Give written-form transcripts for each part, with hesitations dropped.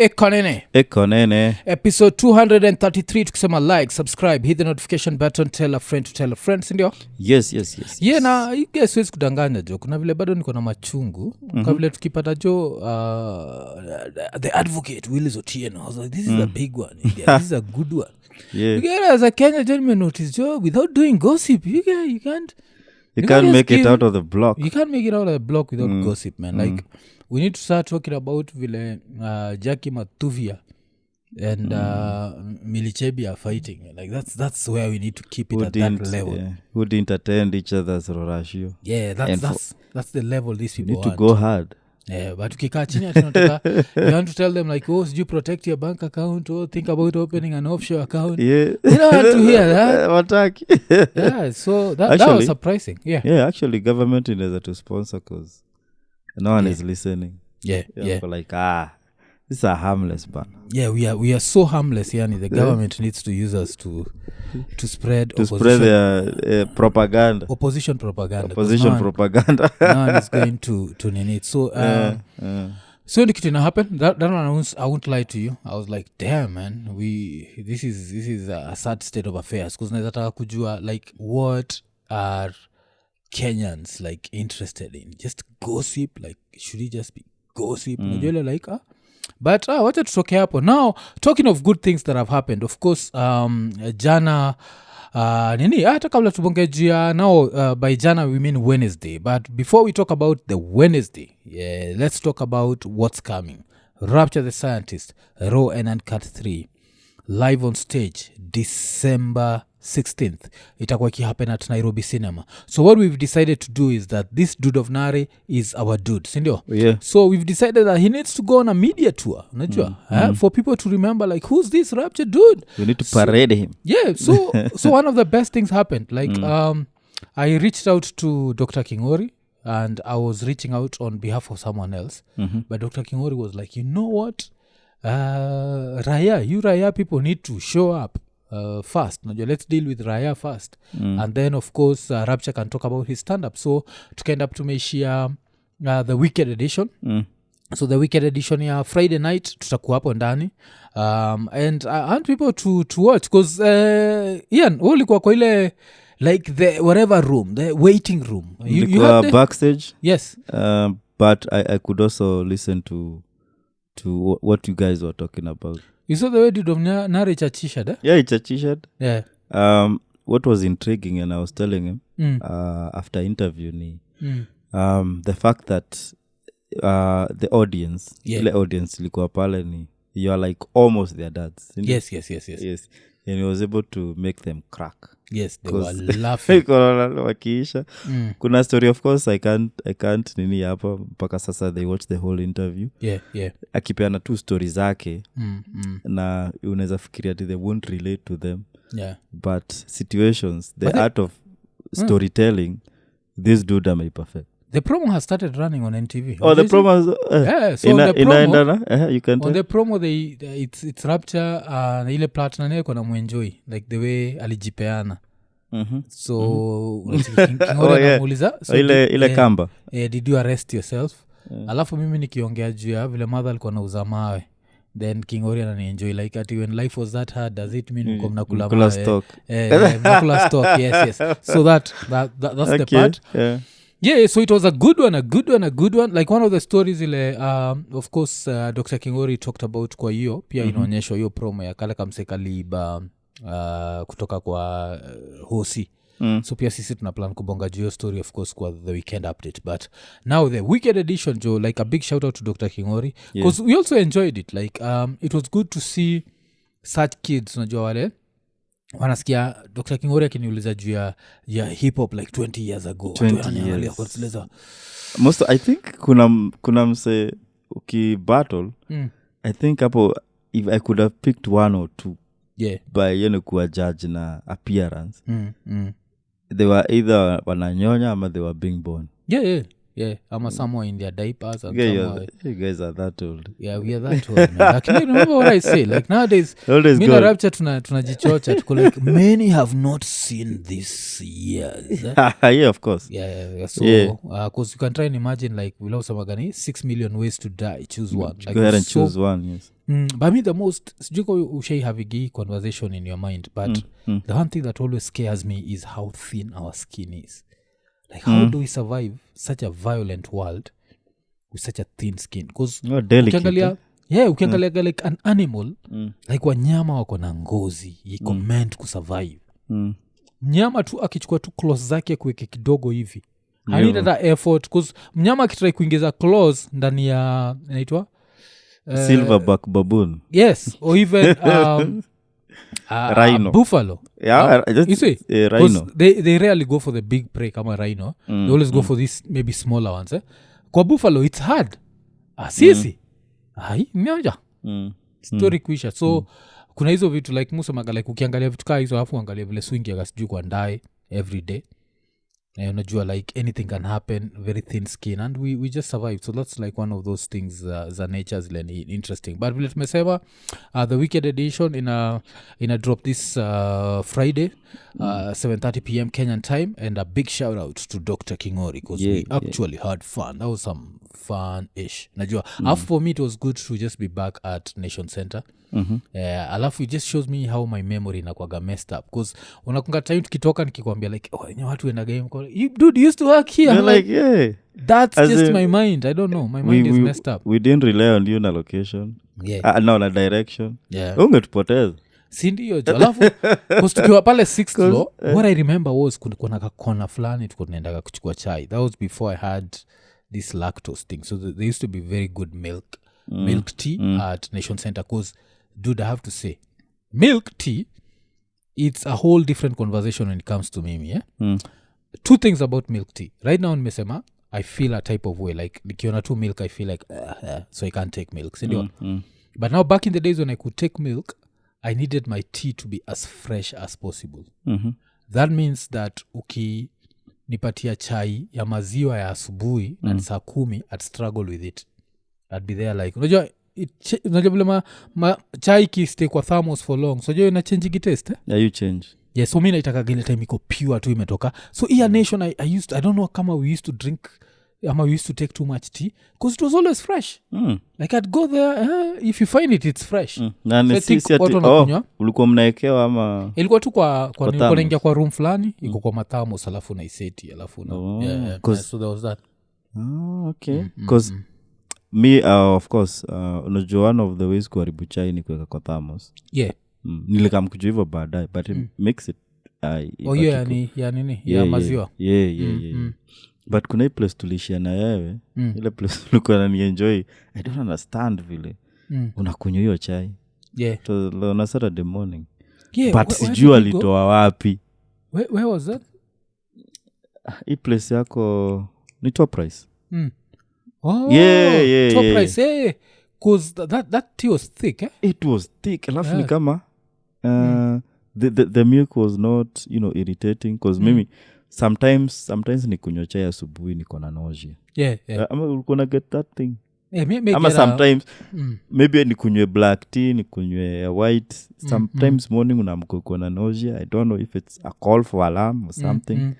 Iko Nini. Episode 233 tukisema like, subscribe, hit the notification button, tell a friend to tell a friend, sindio? Yes. Yeah, na you guys siwezi kudanganya jo. Kuna vile bado niko na machungu. Kwa vile tukipata jo the advocate Willis Otieno. I was like, this is a big one. Yeah, this is a good one. Yeah. You get as a Kenya gentleman notice jo, without doing gossip, you can't make it out of the block. You can't make it out of the block without gossip, man. Like, we need to start talking about vile Jackie Matuvia and Milichebi are fighting. Like, that's where we need to keep it at that level. Yeah. Who didn't attend each other's ratio. Yeah, that's the level these people need to go hard. Yeah, but ukikaa chini tunataka you want to tell them like, oh, did you protect your bank account or think about opening an offshore account? Yeah. You don't want to hear that. Wataki. Yeah, so that was surprising. Yeah, actually government is to sponsor because no one is listening. Yeah. Like, these are harmless, but yeah, we are so harmless. Yani, the government needs to use us to spread their propaganda. Opposition propaganda. Propaganda. No one is going to need it. So so when it happened, that one I won't lie to you. I was like, damn, man, this is a sad state of affairs. Because nataka kujua like what are Kenyans like interested in? Just gossip? Like, should it just be gossip? Like, but wacha tutoke hapo. Now, talking of good things that have happened, of course, jana hata kabla tubongejia now, by jana we mean Wednesday. But before we talk about the Wednesday, let's talk about what's coming. Rapture the Scientist, Raw and Uncut 3, live on stage December 16th. Itakuwa ikihappen at Nairobi Cinema. So what we've decided to do is that this dude of Nare is our dude, sindio? Yeah. So we've decided that he needs to go on a media tour, unajua? For people to remember, like, who's this Rapture dude? We need to parade him. Yeah, so one of the best things happened. Like, I reached out to Dr. Kingori, and I was reaching out on behalf of someone else. But Dr. Kingori was like, you know what? Raya people need to show up first. Let's deal with Raya first. And then, of course, Rapcha can talk about his stand-up. So, tukaenda up to meishia the weekend edition. So, the weekend edition ya Friday night, tutakuwa hapo ndani. And I want people to watch. Because, Ian, ulikuwa kwa ile, like, the whatever room, the waiting room. You had backstage? Yes. But I could also listen to what you guys were talking about. You saw the way did Nare chachishad, eh? Yeah, chachishad. Yeah. What was intriguing, and I was telling him after interview the fact that the audience, the audience likuwa pale ni, you are like almost their dads. Yes. And he was able to make them crack. Yes, they were laughing. Wakiisha. Kuna story, of course, I can't nini hapa mpaka sasa they watch the whole interview. Yeah. Akipeana two stories zake na unaweza fikiria they won't relate to them. Yeah. But situations, the art of storytelling, this dude am perfect. The promo has started running on NTV. Oh, the promo is... so on the promo, you can on the promo, it's Rapture, na ile Platinum nayo kuna muenjoy, like the way alijipeana. So, anamuuliza, so ile kamba. Did you arrest yourself? Alafu mimi nikiongea juu ya vile mother alikuwa anauza mawe. Then King Ori ananienjoy like at when life was that hard, does it mean mnakula mawe? Stock. Mnakula stock, yes. So that's okay, the part. Yeah, so it was a good one. Like one of the stories of course, Dr. Kingori talked about kwa hiyo, pia inaonyeshwa hiyo promo ya kale kamse kaliba kutoka kwa hosi. So pia sisi tunaplan kubonga juu hiyo story, of course, kwa the weekend update. But now the weekend edition, Joe, like a big shout out to Dr. Kingori. Because we also enjoyed it. Like, it was good to see such kids, unajua wale wanasikia Dr. Kingori akiniuliza juu ya hip hop like 20 years ago. 20 years. Most, I think kuna mse ukibattle, I think hapo if I could have picked one or two by kuwa judge na appearance, they were either wananyonya ama they were being born. yeah ama somewhere in their diapers and Yeah, somewhere you guys are that old. yeah we are that old man lakini remember what I say like nowadays Always mina good. rapture tunajichocha tuko like many have not seen this years Yeah, of course. yeah so Yeah. cause you can try and imagine like vile usamagani 6 million ways to die choose one like Go ahead and so, choose one, yes. but me the most sijuko ushai havigi conversation in your mind but the one thing that always scares me is how thin our skin is like how do we survive such a violent world with such a thin skin because Delicate. ukiangalia like an animal like wanyama wako na ngozi iko meant kusurvive mnyama tu akichukua tu claws zake kuweke kidogo hivi I need that effort because mnyama akitrai kuingiza claws ndani ya inaitwa Silverback baboon. yes or even Rhino. Buffalo. Yeah, You see? rhino. They rarely go for the big prey kama rhino. They always go for these maybe smaller ones. Kwa buffalo it's hard. Sisi. Ai mmoja. Story kuisha. So kuna hizo vitu like musemaga like ukiangalia vitu kaa hizo alafu angalia vile swing ya sijui kwa ndae every day. Unajua like anything can happen, very thin skin and we just survive. So that's like one of those things za nature zile interesting. But vile tumesema the weekend edition in a drop this Friday 7:30 p.m. Kenyan time and a big shout out to Dr. Kingori because we actually had fun. That was some fun-ish. Najua for me it was good to just be back at Nation Center. Alafu it just shows me how my memory inakuwaga messed up because unakunga time tukitoka nikikwambia like watu wenda game dude you used to work here like yeah that's as just my mind I don't know my mind is messed up we didn't rely on you na location no na direction ungetupoteza sindio jo alafu tukiwa pale 6th floor what I remember was kuna kakona fulani tuko tunaendaga kuchukua chai that was before I had this lactose thing so there used to be very good milk tea at Nation Center because dude I have to say milk tea it's a whole different conversation when it comes to mimi two things about milk tea right now nimesema I feel a type of way like nikiona tu milk I feel like so I can't take milk sindio but now back in the days when I could take milk I needed my tea to be as fresh as possible that means that ukinipatia chai ya maziwa ya asubuhi na saa 10 I'd struggle with it I'd be there like unajua vile chai kistay kwa thermos for long so jo ina change taste yeah you change yes so mimi naitaka gile time iko pure tu imetoka so here nation I don't know kama we used to drink ama we used to take too much tea because it was always fresh like I'd go there if you find it's fresh na so sisi ulikuwa mnaekewa ama ilikuwa tu kwa naingia kwa room fulani iko kwa mathamos alafu na iseti alafu na so there was that okay because me of course unajua one of the ways kuharibu chai ni kuweka kwa thermos nilikamkujua hivyo baadaye but it makes it ya maziwa but kuna hii place tulishia na yewe ile place ulikuwa nanienjoy I don't understand vile unakunywa hiyo chai on Saturday morning but sijui alitoa wapi where was that hii place yako ni Top Price top price cause that tea was thick it was thick alafu ni kama the milk was not irritating cause maybe sometimes ni kunywa chai asubuhi niko na nausea ama ulikuwa na get that thing ama sometimes maybe ni kunywe black tea ni kunywe white sometimes morning unaamka uko na nausea I don't know if it's a call for alarm or something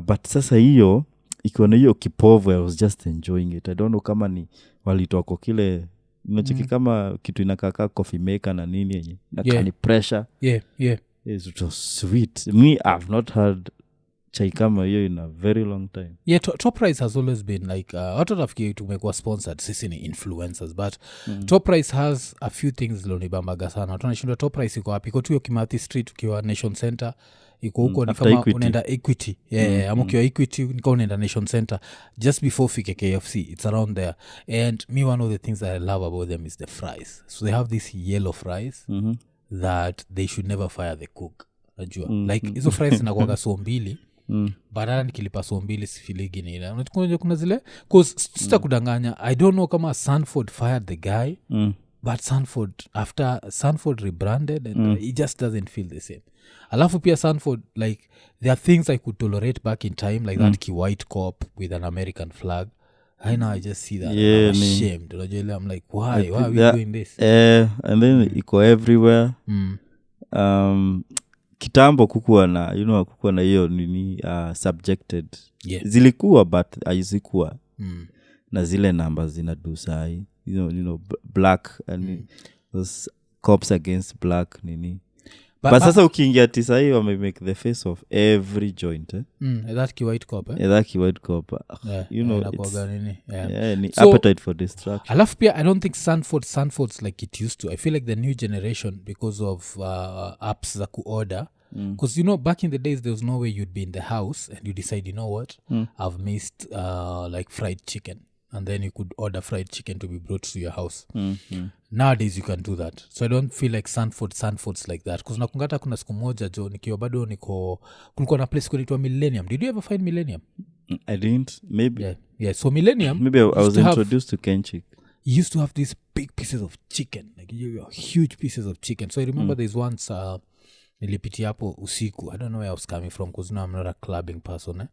but sasa hiyo ikiwa na hiyo kipovu I was just enjoying it I don't know kama ni walitoko kile unachiki kama kitu inakaka coffee maker na nini yenye na kani pressure yes, it was sweet me I've not had chai kama hiyo in a very long time Top Price has always been like watu nafikiri tumekuwa sponsored sisi ni influencers but Top Price has a few things lonibambaga sana watu wanashindwa Top Price iko wapi iko tu Kimathi Street ukiwa Nation Center iko huko ni kama unaenda Equity ama ukiwa Equity ni kama unaenda Nation Center just before fike KFC it's around there and me one of the things that I love about them is the fries so they have this yellow fries that they should never fire the cook najua like hizo fries zinakuwa so mbili badala nikilipa so mbili sifiligi ni ile kuna zile cause sitakudanganya I don't know kama Sanford fired the guy but Sanford after Sanford rebranded and it just doesn't feel the same alafu pia Sanford like there are things I could tolerate back in time like that white cop with an American flag. I know I just see that and I'm ashamed. I'm like why are we doing this? And then iko everywhere. Kitambo kukuwa na kukuwa na hiyo nini subjected. Zilikuwa but hazikuwa na zile numbers zinadu sahi. You know black and those cops against black nini. But sasa ukiingia tisa hiyo wame make the face of every joint that white cop that white cop you know it's so, appetite for destruction. Alafu pia I don't think Sanford's like it used to. I feel like the new generation because of apps za kuorder because you know back in the days there was no way you'd be in the house and you decide you know what I've missed like fried chicken and then you could order fried chicken to be brought to your house. Nowadays you can do that, so I don't feel like Sanford's like that because nakungata kuna siku moja jo nikiwa bado kulikuwa na place kunaitwa Millennium. Did you ever find Millennium? I didn't. Maybe yeah so Millennium maybe I was introduced to Kenchik. You used to have these big pieces of chicken like huge pieces of chicken. So I remember there's once nilipitia hapo usiku. I don't know where I was coming from because now I'm not a clubbing person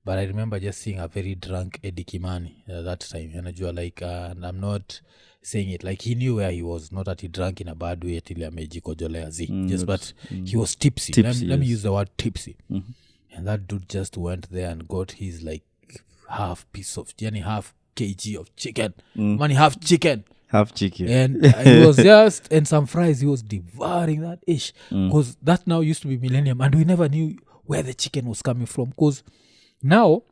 but I remember just seeing a very drunk Eddie Kimani that time. Anajua like and I'm not saying it like he knew where he was, not that he drank in a bad way till amejikojolea just but he was tipsy. Let me use the word tipsy. And that dude just went there and got his like half kg of chicken. Money half chicken and it was just and some fries. He was devouring that ish because that now used to be Millennium and we never knew where the chicken was coming from because now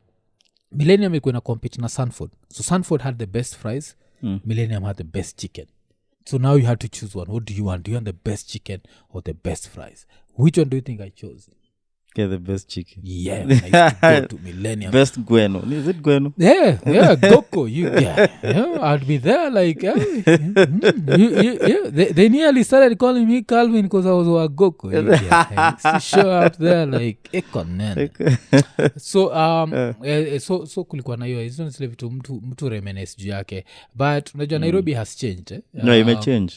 Millennium iko na compete na Sanford. So Sanford had the best fries, Millennium had the best chicken. So now you had to choose one. What do you want? Do you want the best chicken or the best fries? Which one do you think I chose? Get the best chicken. Yeah, I used to go to Millennium. Best Gueno. Is it Gueno? Yeah, Goko. I'd be there like, they nearly started calling me Calvin because I was a Goko. I used to show up there like, Iko Nini. So kulikuwa na hiyo. Hizo zile vitu mtu reminisce juu yake. But unajua Nairobi has changed. No, it may change.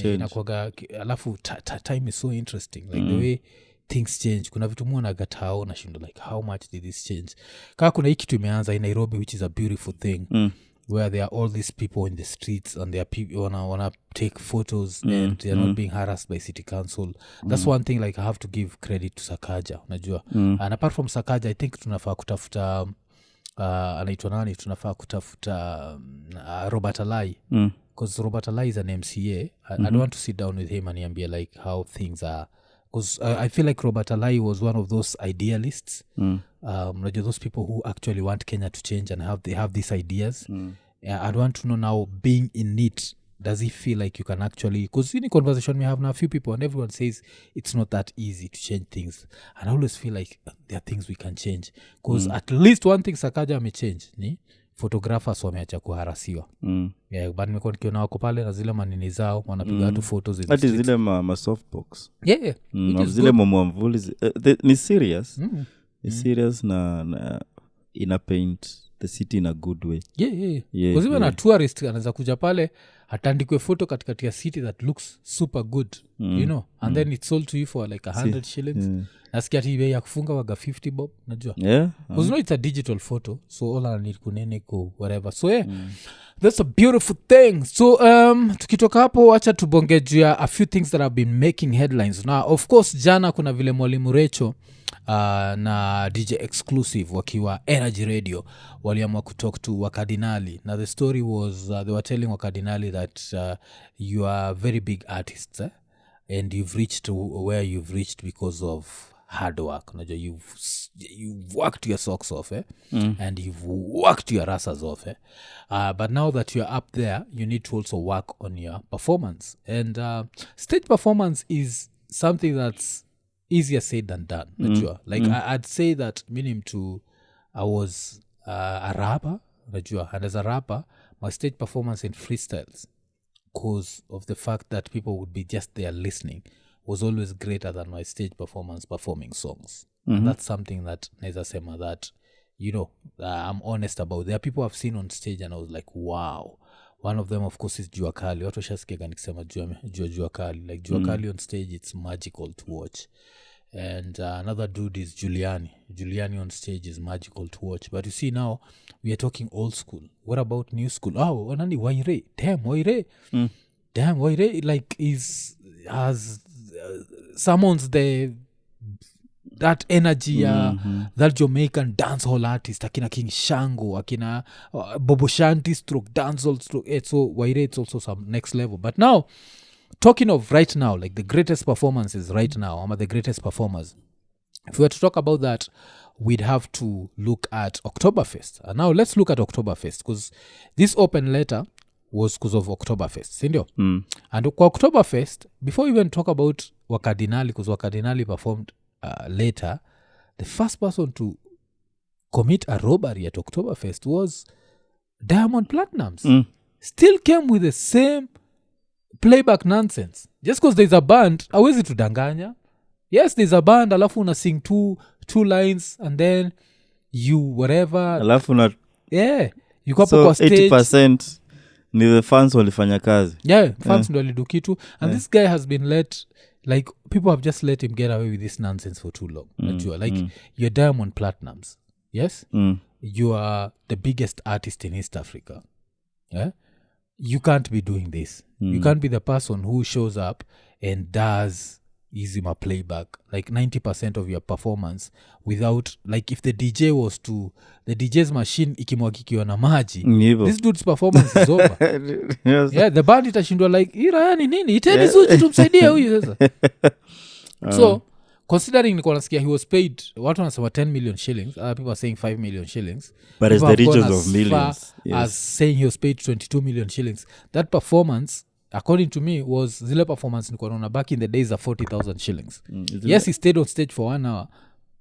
Inakuwaga, alafu time is so interesting. Like the way things change. Kuna vitu mwana gatao na shindo like how much did this change? Kama kuna hii kitu imeanza in Nairobi which is a beautiful thing where there are all these people in the streets and there are people wanna take photos and they are not being harassed by city council. That's one thing like I have to give credit to Sakaja, unajua. And apart from Sakaja I think tunafaa kutafuta anaitwa nani? Tunafaa kutafuta Robert Alai because Robert Alai is an MCA. I don't want to sit down with him and niambie like how things are. Because I feel like Robert Alai was one of those idealists. Those people who actually want Kenya to change and they have these ideas. I'd want to know now, being in it, does he feel like you can actually... Because in a conversation we have now, a few people and everyone says it's not that easy to change things. And I always feel like there are things we can change. Because at least one thing Sakaja may change ni photographers wameacha kuharasiwa. But nimekuwa nikiona wako pale na zile manini zao wanapiga watu photos in the streets. Zile ma softbox. Zile mwamvuli ni serious. Ni serious na ina paint the city in a good way. Because even a tourist anaweza kuja pale atandikwe photo katikati ya city that looks super good, you know, and then it's sold to you for like 100 shillings. Nasikia ati bei ya kufunga waga 50 bob, najua. Because you know it's a digital photo, so all I need kunene ko whatever. So that's a beautiful thing. So tukitoka hapo acha tubonge juu ya a few things that have been making headlines. Now of course jana kuna vile Mwalimu Recho na DJ Exclusive wakiwa Energy Radio waliamua kutalk to Wakardinali. Now the story was they were telling Wakardinali that you are very big artists and you've reached where you've reached because of hard work. You've worked your socks off and you've worked your asses off but now that you're up there you need to also work on your performance. And stage performance is something that's easier said than done. Like I'd say that meaning I was a rapper, and as a rapper my stage performance in freestyles, because of the fact that people would be just there listening, was always greater than my stage performance performing songs. And that's something that naeza sema that, you know, I'm honest about. There are people I've seen on stage and I was like, wow. One of them of course is Jua Kali. Watu washasikia nikisema Jua Kali. Like Jua Kali on stage, it's magical to watch. and another dude is Giuliani on stage is magical to watch. But you see now we are talking old school. What about new school? Nani Waire, damn Waire like has summons that energy that Jamaican dancehall artist akina King Shango akina Bobo Shanti stroke dancehall stroke so Waire it's also some next level. But now talking of right now, like the greatest performances right now, the greatest performers, if we were to talk about that, we'd have to look at Oktoberfest. And now let's look at Oktoberfest, because this open letter was because of Oktoberfest, sindio? And kwa Oktoberfest, before we even talk about Wakadinali, because Wakadinali performed later, the first person to commit a robbery at Oktoberfest was Diamond Platnumz. Still came with the same playback nonsense. Just because there's a band, awezi tudanganya. Yes, there's a band, alafu una sing two lines and then you whatever. Alafu na you go so up stage. 80% ni the fans walifanya kazi. Fans ndo walidu kitu. And this guy has been like people have just let him get away with this nonsense for too long. You're Diamond Platnumz. Yes? You are the biggest artist in East Africa. Yeah? You can't be doing this. You can't be the person who shows up and does izima playback like 90% of your performance without, like if the DJ's machine ikimwagikiwa na maji, this dude's performance is over. Yes. Yeah, the band itashindwa like irayani nini iteni Zuchu tumsaidie huyu sasa. So considering niko nasikia he was paid watu wanasema 10 million shillings, other people are saying 5 million shillings, but it's the regions of millions, as saying he was paid 22 million shillings. That performance according to me was zile performance nilikuwa naona back in the days of 40,000 shillings. Yes, he stayed on stage for 1 hour,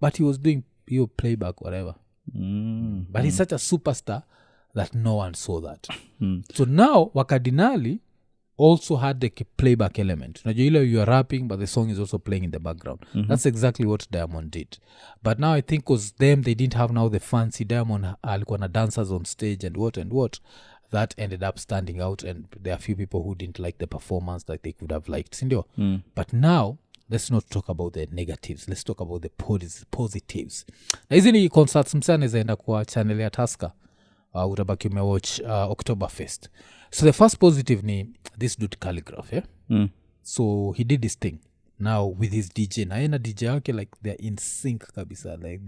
but he was doing playback whatever. But he's such a superstar that no one saw that. So now Wakadinali also had the playback element. Najua you are rapping but the song is also playing in the background. That's exactly what Diamond did. But now I think because they didn't have now the fancy Diamond alikuwa na dancers on stage and what that ended up standing out, and there are a few people who didn't like the performance that they could have liked, sindio? But now let's not talk about the negatives, let's talk about the positives. Na hizi ni concerts msane zaenda kwa channel ya Tusker, utabaki umewatch Oktoberfest. So the first positive ni this dude Calligraph, so he did this thing now with his DJ, na yena DJ yake like they're in sync kabisa, like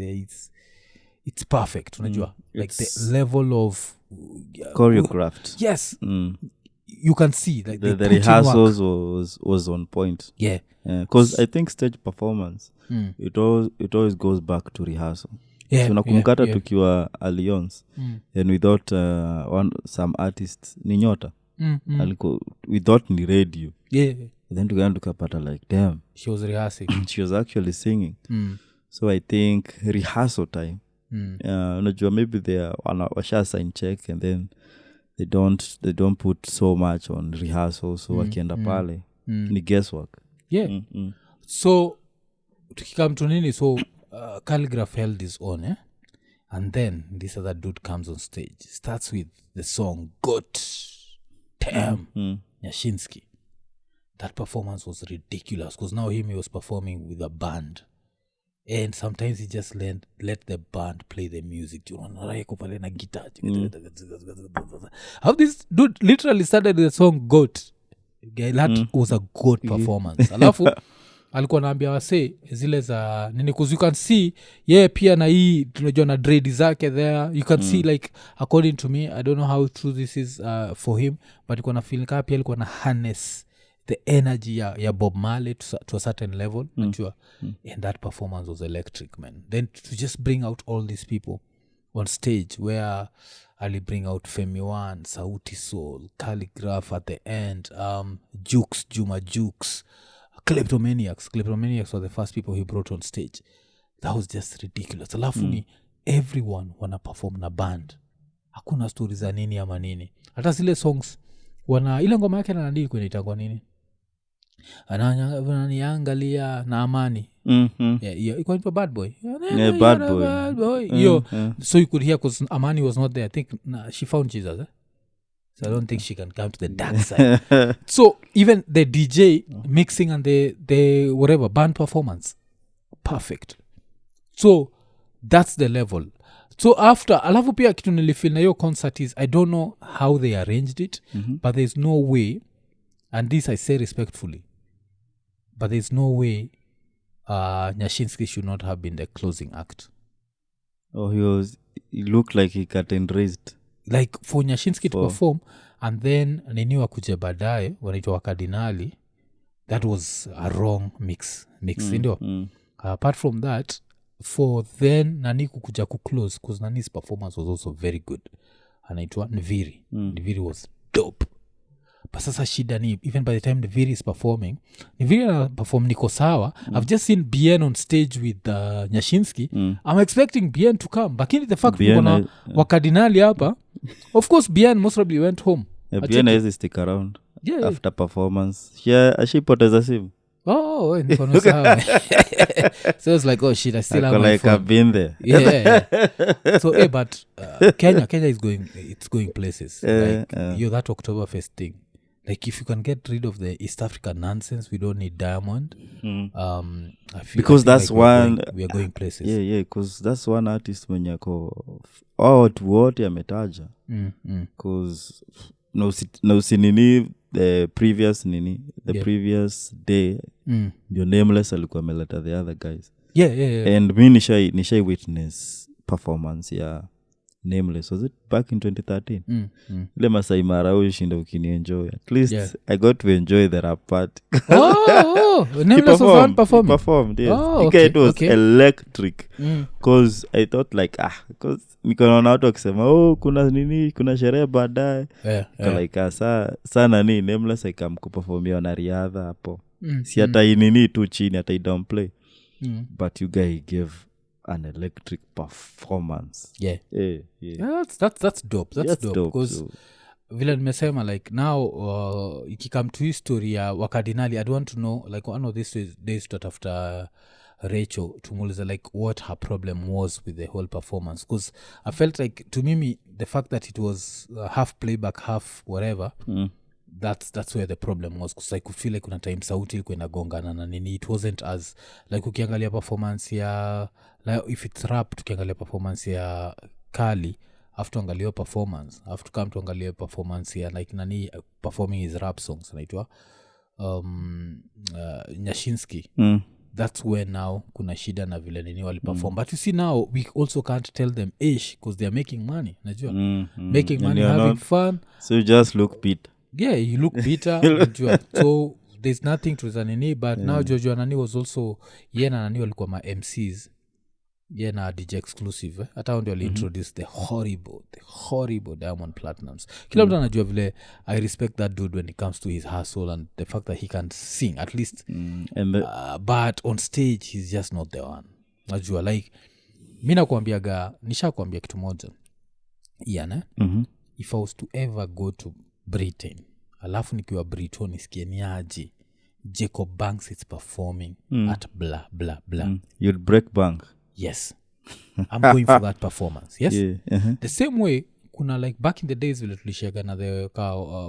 it's perfect, unajua, like the level of choreographed. Yes. You can see like the rehearsals was on point. Because I think stage performance it always goes back to rehearsal. So nakumkata tukiwa Alliance and we thought some artists ni nyota we thought ni radio, then tukapata like damn, she was rehearsing. She was actually singing. So I think rehearsal time unajua maybe they washa sign check and then they don't put so much on rehearsal, so wakienda pale ni guesswork. So tukikam to nini, so Calligraph held his own, and then this other dude comes on stage, starts with the song Goat Nyashinsky. That performance was ridiculous because now he was performing with a band, and sometimes he just let the band play the music. How this dude literally started the song Goat. That was a good performance. Alafu alikuwa naambia wase zile za nini, because you can see pia na hii tunajua na dread zake there, you can see like according to me, I don't know how true this is for him, but alikuwa na feeling kama pia alikuwa na harness the energy ya Bob Marley to a certain level, najua. And that performance was electric, man. Then to just bring out all these people on stage, where Ali bring out Femi One, Sauti Soul, Calligraph at the end, Juma Jukes, Kleptomaniacs were the first people he brought on stage. That was just ridiculous. Alafu ni everyone wana perform na band, hakuna story za nini ama nini. Hata zile songs wana ile ngoma yake na nandii kwenye itangwa nini, ananiangalia na Amani. Iko inaitwa Bad Boy. Bad Boy. So you could hear because Amani was not there. I think she found Jesus. So I don't think she can come to the dark side. So even the DJ mixing and the whatever band performance, perfect. So that's the level. So after alafu pia kitu nilifeel na hiyo concert is I don't know how they arranged it, but there's no way, and this I say respectfully, but there's no way Nyashinski should not have been the closing act. Oh, he looked like he cut and raised. Like for Nyashinski to perform, and then nini wakuje baadaye wanaitwa wakardinali, that was a wrong mix ndio. Apart from that, for then nani kukuja kuclose, because Nani's performance was also very good, anaitwa Nviri. Nviri was dope. But sasa shida ni, even by the time Nviri is performing, Nviri perform niko sawa. I've just seen Bien on stage with Nyashinski. I'm expecting Bien to come, lakini the fact kuna wakardinali hapa, of course Bien most probably went home. Bien has stick around after performance. Ashipoteza simu. Oh, niko sawa. So it's like, oh shit, I still have my phone. I've been there. Yeah. So but Kenya is going places. Like that Oktoberfest thing. Like if you can get rid of the East African nonsense, we don't need Diamond. I feel because that's one we are going places. Yeah, because that's one artist mwenye ako wote ametaja. Because no sinini the previous previous day your Nameless alikuwa meleta the other guys. Yeah. And me nishai witness performance Nameless, was it back in 2013? Ile Masai Mara ushinda ukinienjoy. At least I got to enjoy the rap part. Nameless was on performing. He performed, yes. It was electric. Because I thought like, because nikaona watu wakisema, kuna sherehe baadaye. Like, sana ni Nameless ikamkuperformia na riadha hapo. Si hata inini tu chini, hata I don't play. But you guys gave an electric performance. Yeah, that's dope. That's dope because vile nimesema like now ikikam to history ya wakardinali, I'd want to know like one of these days that after Rachel tumuliza like what her problem was with the whole performance, because I felt like to me the fact that it was half playback half whatever, that's where the problem was, because I could feel like kuna time sauti ilikuwa inagongana na nini. It wasn't as like ukiangalia performance ya like if it's rap, tukiangalia performance ya Kali after angalia performance after come to angalia performance ya like nani performing his rap songs anaitwa Nyashinski. That's where now kuna shida na vile nini wali perform. But you see now we also can't tell them because they are making money, najua making money, having fun, so you just look bitter. Yeah, you look bitter. Najua. So there's nothing to zanini, but now Jojo Nani was also yena nani walikuwa ma MCs yena DJ exclusive hata ndio introduce the horrible Diamond Platnumz. Kila mtu anajua vile I respect that dude when it comes to his hustle and the fact that he can sing at least, but on stage he's just not the one. Najua like mimi nishakwambia kitu moja yana if I was to ever go to Britain alafu nikiwa Britain nisikie niaje Jacob Banks is performing at blah blah blah, you'd break bank. Yes, I'm going for that performance. Yes, the same way kuna like back in the days vile tulishaga na the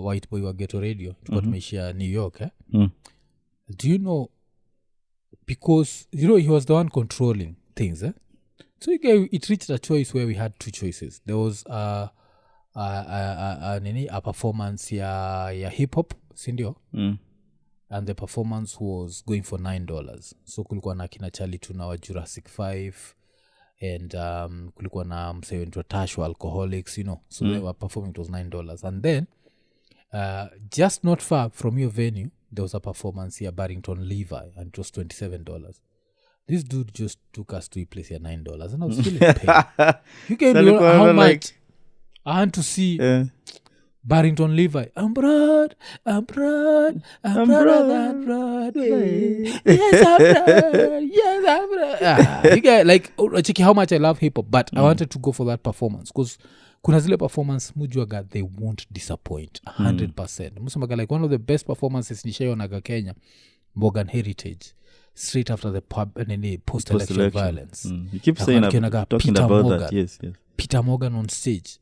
white boy wa Ghetto Radio tulikuwa tumeishia New York do you know, because you know he was the one controlling things so it reached a choice where we had two choices. There was a performance ya hip hop sindio, and the performance was going for $9. So kulikuwa na kina Charlie Tuna wa Jurassic 5 and kulikuwa na msee wa Tashu Alcoholics, you know, so they were performing, it was $9. And then just not far from your venue there was a performance here Barrington Levi and it was $27. This dude just took us to a place here $9 and I was feeling pain. You can know how much I want to see Barrington Levi. I'm proud of that Broadway. Yes, I'm proud. You get like check how much I love hip hop, but I wanted to go for that performance because kuna zile performance mujuaga they won't disappoint 100%. Musemaga like one of the best performances nishaiona Kenya, Morgan Heritage, straight after the post-election violence. You keep saying talking about Morgan, that. Yes. Peter Morgan on stage.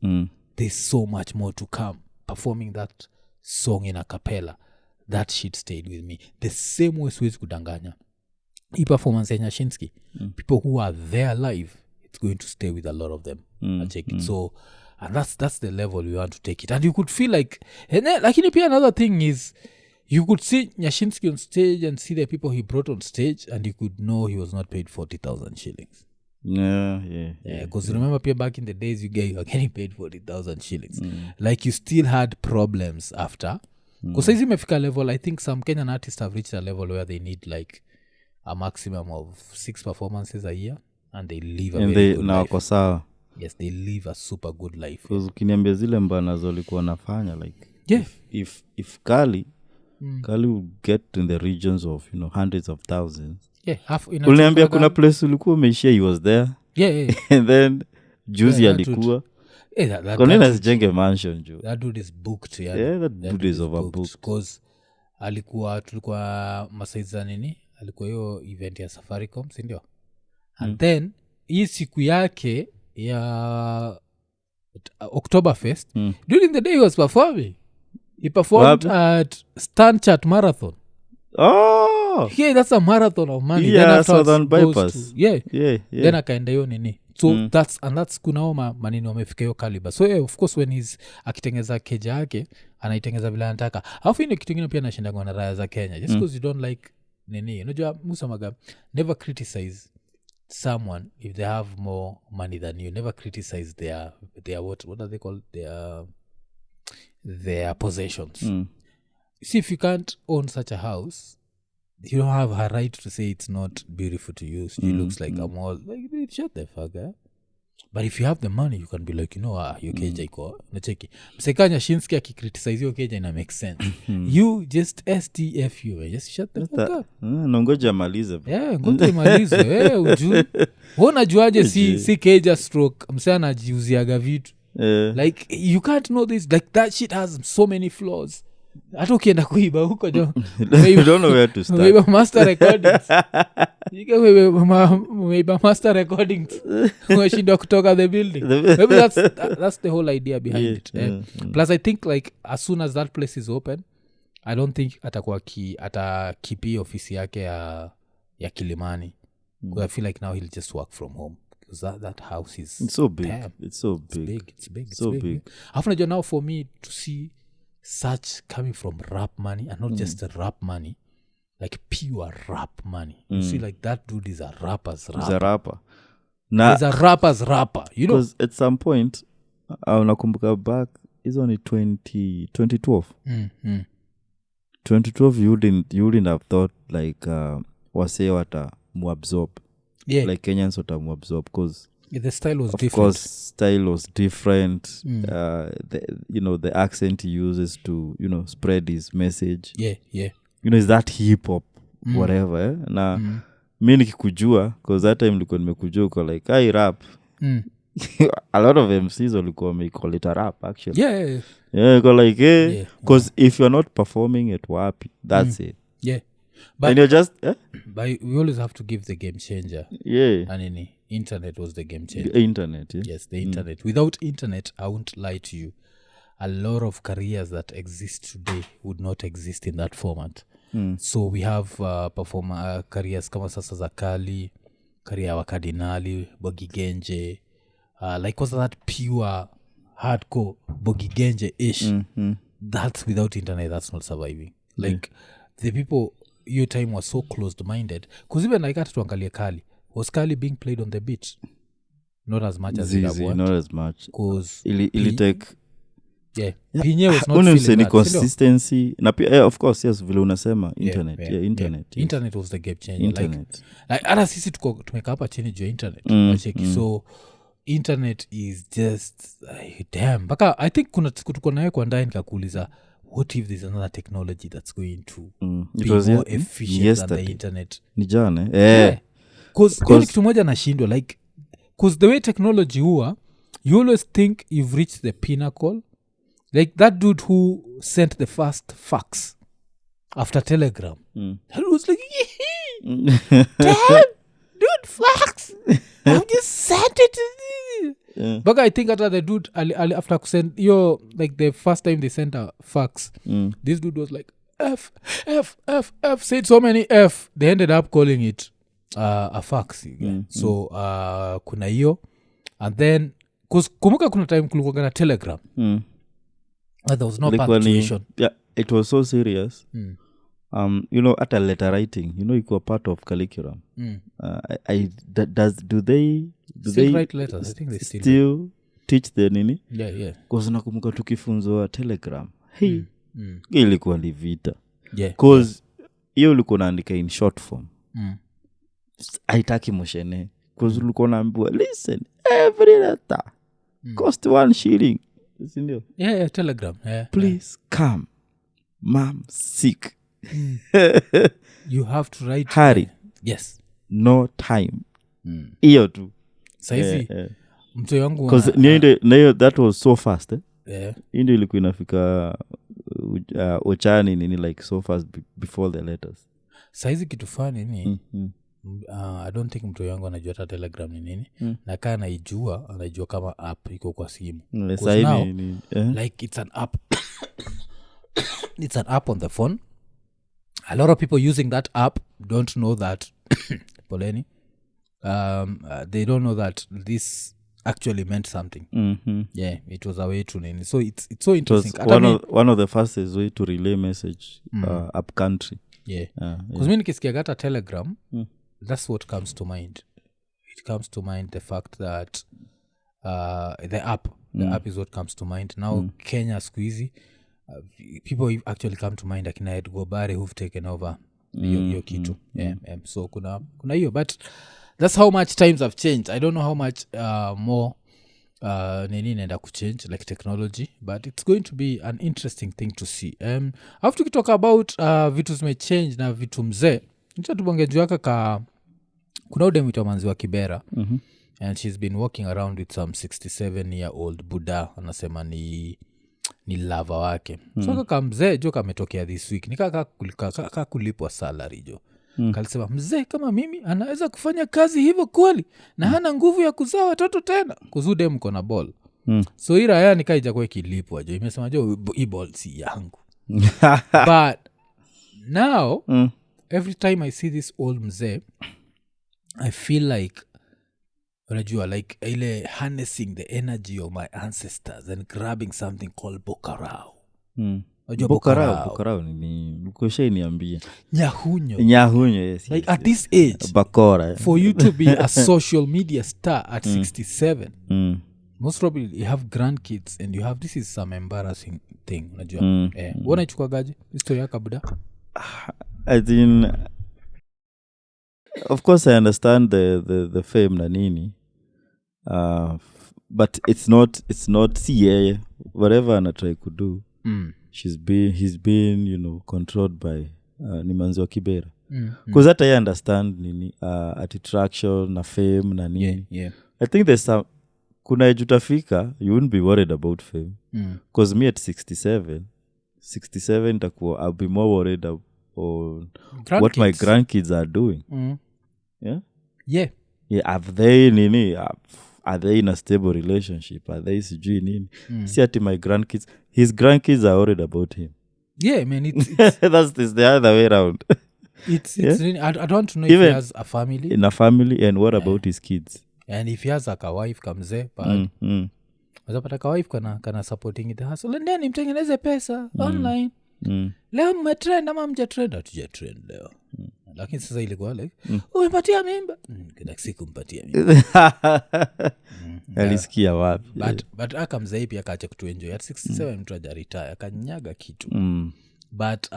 There's so much more to come. Performing that song in a cappella, that shit stayed with me. The same way siwezi kudanganya. hii performance ya Nyashinski, people who are there live, it's going to stay with a lot of them. Check it. So and that's the level we want to take it, and you could feel like, and then, lakini pia another thing is you could see Nyashinski on stage and see the people he brought on stage, and you could know he was not paid 40,000 shillings. Because remember pia back in the days you were getting paid 40,000 shillings. Like you still had problems after. Because saizi imefika level, I think some Kenyan artists have reached a level where they need like a maximum of 6 performances a year, and they live a very good life. Sawa. Yes, they live a super good life. Because ukiniambia zile mbana zolikuwa nafanya like yeah. if Kali would get in the regions of hundreds of thousands. Uliniambia kuna place ulikuwa umeishia, he was there. And then juzi alikuwa kwa nini asijenge mansion juu? That dude is booked. That dude is overbooked. Because tulikuwa masaiza nini, alikuwa hiyo event ya Safaricom, si ndio? And then hii siku yake ya Oktoberfest, during the day he was performing. He performed at Stanchart Marathon. Oh! Yeah, that's a marathon of money. Yeah, Southern Bypass. Then akaenda hiyo nini. So that's kunao manini wamefika hiyo caliber. So of course when he's akitengeza keja yake, anaitengeza vile anataka. Alafu ni kitu kingine pia anashinda kwa raya za Kenya. Just because you don't like nini. Unajua Musamaga, never criticize someone if they have more money than you. Never criticize their what are they called? Their possessions. See, if you can't own such a house, you don't have a right to say it's not beautiful to you. It looks like a mall. Like, shut the fuck up. But if you have the money, you can be like, your keja iko nacheki. Mseka Nyashinski akicriticize your keja ina make sense. You just STFU, just shut the fuck up. Ngoja malize. Ngoja malize. Ujui. Unajuaje si keja stroke msea anajiuziaga vitu. Like you can't know this, like that shit has so many flaws. Hata ukienda kuiba huko jo. You don't know where to start. Maybe master recordings. Maybe master recordings. Umeshindwa kutoka the building. Maybe that's the whole idea behind it. Plus I think like as soon as that place is open, I don't think atakipi ofisi yake ya Kilimani. Because I feel like now he'll just work from home. Because that house is so big. Damn. It's so big. It's big. So big. After now for me to see such coming from rap money, and not just rap money, like pure rap money. You see, like that dude is a rapper's rapper. He's a rapper. He's a rapper's rapper. You know, because at some point, unakumbuka back is only 2012. 2012, you wouldn't have thought like wase wata muabsorb. Yeah. Like Kenyans wata muabsorb because the style was different. Of course, style was different. The accent he uses to, spread his message. Yeah. Is that hip hop, whatever. Na mi nikikujua, because that time nilikuwa nimekujua uko like, I rap. A lot of MCs walikuwa may call it a rap, actually. Yeah, go like, because if you're not performing at Wapi, that's it. Yeah. But, and you're just, but we always have to give the game changer. Yeah. And internet was the game changer. The internet, yeah. Yes, the internet. Without internet, I won't lie to you, a lot of careers that exist today would not exist in that format. So we have careers kama sasa za Kali, career wa Kardinali, Bogi Genje, like was that pure hardcore Bogi Genje-ish. That's without internet, that's not surviving. Like the people, your time was so closed-minded. Because even like at tuangalie Kali, was Kali being played on the beat? Not as much as Zizi, not as much. Because ili take Pinye was not feeling that. Consistency. Na pia, of course, yes, vile unasema internet. Internet. Yes. Internet was the game changer. Internet. Like hata sisi tumeka hapa chini juu internet. So internet is just damn. Baka I think tuko nayo kwa ndani nikakuuliza, what if there's another technology that's going to be more efficient than the internet? Ni jana. Because kitu moja nashindwa, like, because the way technology huwa, you always think you've reached the pinnacle. Like that dude who sent the first fax after Telegram. That was like, damn, dude, fax. I've just sent it. But I think after the dude, after send like the first time they sent a fax, this dude was like, F, said so many F. They ended up calling it a fax so kuna hiyo and then kumbuka kuna time kulikuwa na Telegram there was no punctuation. Yeah, it was so serious. Hata letter writing, iko part of curriculum. Do they write letters? I think they still teach the nini? Yeah. Cause nakumbuka tukifunzwa Telegram. Ilikuwa ni vita. Yeah. Cause hiyo ulikuwa unaandika in short form. Haitaki moshene. Cause ulikuwa unaambiwa listen, every letter cost 1 shilling. Sindio? Yeah, Telegram. Yeah. Please come. Mom sick. You have to write. Hurry. Yes. No time. Hiyo tu. Saizi mtu wangu that was so fast. Yeah. Ndio ilikuwa inafika ochani nini like so fast before the letters. Saizi kitu fani ni I don't think mtu wangu anajua hata Telegram ni nini. Na kaa anajua kama app iko kwa simu. Now, like it's an app. It's an app on the phone. A lot of people using that app don't know that poleni they don't know that this actually meant something. Yeah, it was a way to nini. So it's so interesting. One of the fastest way to relay message up country. Yeah. Because when nikisikia gata Telegram, that's what comes to mind. It comes to mind the fact that the app is what comes to mind. Now Kenya squeezy people actually come to mind akina Edgar Bare who've taken over your kitu. So kuna hiyo, but that's how much times have changed. I don't know how much more nini naenda kuchange like technology, but it's going to be an interesting thing to see. After we talk about vitu zimechange na vitu mzee, nicha tubongejuaka kuna udemita manzi wa Kibera and she's been walking around with some 67-year-old Buddha anasema ni lava wake. So kaka mzee jo kametokea this week nikaka kulipwa salary jo. Kalisema mzee kama mimi anaweza kufanya kazi hivyo kweli na hana nguvu ya kuzaa watoto tena kuzude mko na ball. So ira ya nikaija kwa kilipwa jo imesema jo hii ball si yangu. But now every time I see this old mzee I feel like unajua like ile harnessing the energy of my ancestors and grabbing something called bokarao. Bokarao ni ukoshe niambia. Nyahunyo, yes. Like at this age. Bakora. For you to be a social media star at 67. Most probably you have grandkids and you have, this is some embarrassing thing, unajua. Wana ichukua gaji historia yako Buddha? I think of course I understand the fame na nini. But it's not CA whatever ana try to do. He's been controlled by Nimanzi wa Kibera. Because that I understand nini attraction na fame na nini. Yeah. I think there's some kuna jutafika you wouldn't be worried about fame. Because me at 67 takuwa I'll be more worried about what my grandkids are doing. Yeah, are they in a stable relationship? Are they sijui nini? See ati my grandkids, his grandkids are worried about him. Yeah, man, it's that's the other way around. It's really, I don't want to know even if he has a family. In a family, and what about his kids? And if he has like a wife kamze but azapata ka wife kana supporting the hustle and then mtengeneze pesa online. Leo mmetrend ama mjatrend? Hatujatrend leo. Lakini sasa ilikuwa like umepatia mimba kila siku mpatia mimba. Alisikia wapi? But akamzai pia akaacha kutuenjoy at 67 mtu ajaretire akanyaga kitu. But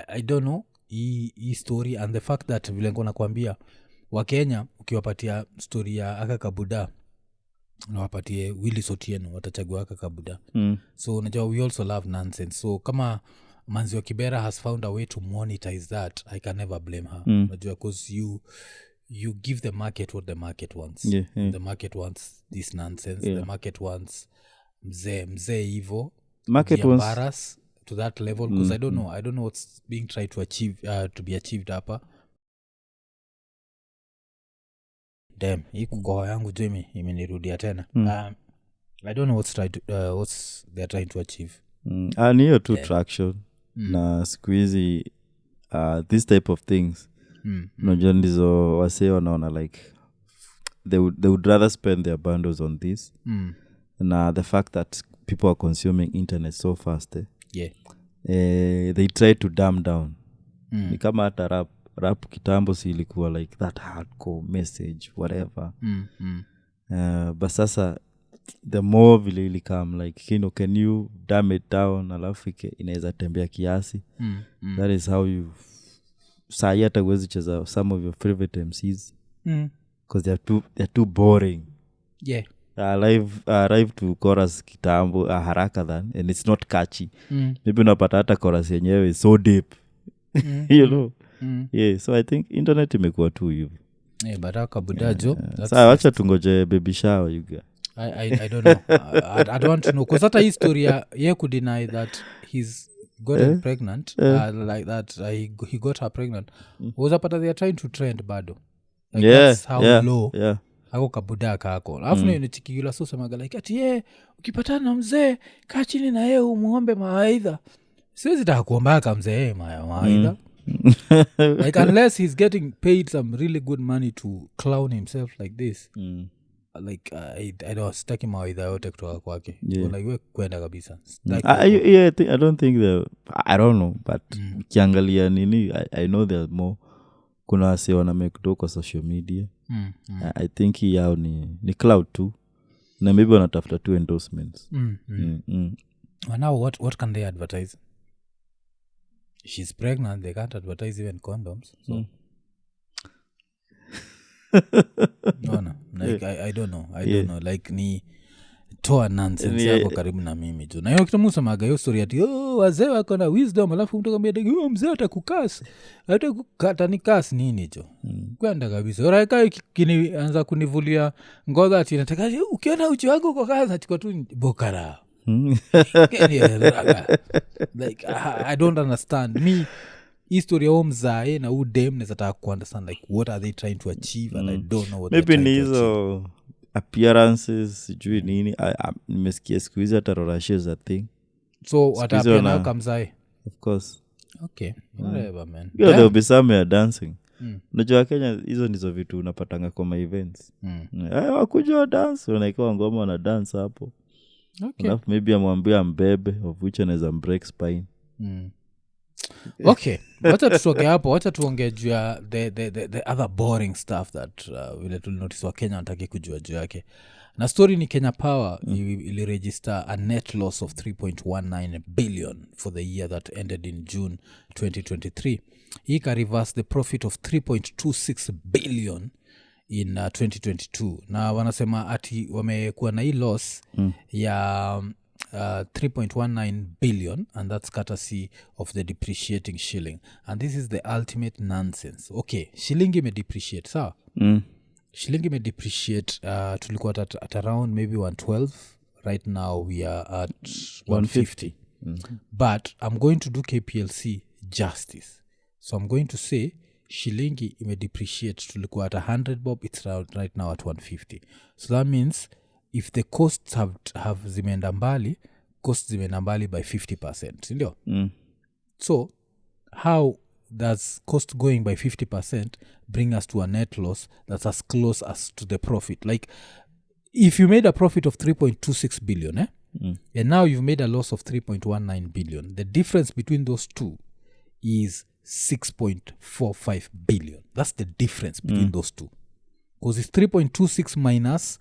I don't know hii story and the fact that vile ngona nakwambia wa Kenya ukiwapatia story ya aka kabuda na wapatie Willy Sotieno watachagua aka kabuda. So unajua we also love nonsense. So kama Manzi wa Kibera has found a way to monetize that, I can never blame her. Unajua because you give the market what the market wants. The market wants this nonsense. The market wants mzee hivyo. Market wants embarrass to that level because I don't know what's being tried to achieve to be achieved hapa. Damn, hii kukoa yangu Jimmy imenirudia tena. I don't know what's they're trying to achieve. Niyo tu traction na squeezy this type of things unajua ndizo wasee wanaona like they would rather spend their bundles on this na the fact that people are consuming internet so fast they try to dumb down ni kama hata rap kitambo si ilikuwa like that hardcore message whatever but sasa the more vile ilikam like can you dumb it down alafu inaweza tembea kiasi that is how you saa hata uwezi cheza some of your favorite MCs because they're too boring arrive to chorus kitambo haraka than and it's not catchy maybe unapata hata chorus yenyewe is so deep you know so I think internet imekuwa tu hivyo but akabudajo sasa acha tungoje baby shower you guys I don't know I don't want to know because hata hii story ye could deny that he's gotten pregnant like that he got her pregnant was apata they are trying to trend bado like that's how low ako kabuda kako alafu ni chikigula so sema like ati ukipatana na mzee kaa chini na yeye umuombe mawaidha siwezi taka kuomba kama mzee mawaidha like unless he's getting paid some really good money to clown himself like this like I don't staki mawaidha yote kutoka kwake like we kwenda kabisa I don't think I don't know but kiangalia nini I know there's more kuna wase wana make do kwa social media I think yao ni cloud too na maybe wanatafuta tu endorsements now what can they advertise? She's pregnant, they can't advertise even condoms so no like I don't know like ni toa nonsense yako karibu na mimi tu na hiyo kitu musemaga hiyo story ati wazee wako na wisdom alafu mtu kambia mzee atakukasi atakukata ni kasi nini jo kwenda kabisa oraika kinianza kunivulia ngoza ati nataka ukiona uchi wako kwa kaza chukua tu bokara like I don't understand me history ya mzae na udem nezataka kuunderstand like what are they trying to achieve and I don't know what maybe ni hizo appearances sijui nini nimesikia siku hizi hata rorashes a thing so watapia na kamzae of course okay whatever man there will be some dancing unajua Kenya hizo ndizo vitu unapatanga kwa events wakuja dance wanaikuwa ngoma wana dance hapo alafu maybe amwambia mbebe of which anaweza break spine okay wacha tutoke hapo wacha tuongee juu ya the other boring stuff that vile tulinotice wa Kenya wanataka kujua juu yake na story ni Kenya Power ili register a net loss of 3.19 billion for the year that ended in June 2023 hii ka reverse the profit of 3.26 billion in 2022 na wanasema ati wamekuwa na hii loss ya 3.19 billion and that's courtesy of the depreciating shilling and this is the ultimate nonsense okay shilling imedepreciate sawa shilling imedepreciate tulikuwa at around maybe 112 right now we are at 150 but I'm going to do KPLC justice so I'm going to say shilingi imedepreciate tulikuwa at 100 bob it's right now at 150 so that means if the costs have zimeenda mbali costs zimeenda mbali by 50% sindio so how does cost going by 50% bring us to a net loss that's as close as to the profit like if you made a profit of 3.26 billion and now you've made a loss of 3.19 billion the difference between those two is 6.45 billion that's the difference between those two because it's 3.26 minus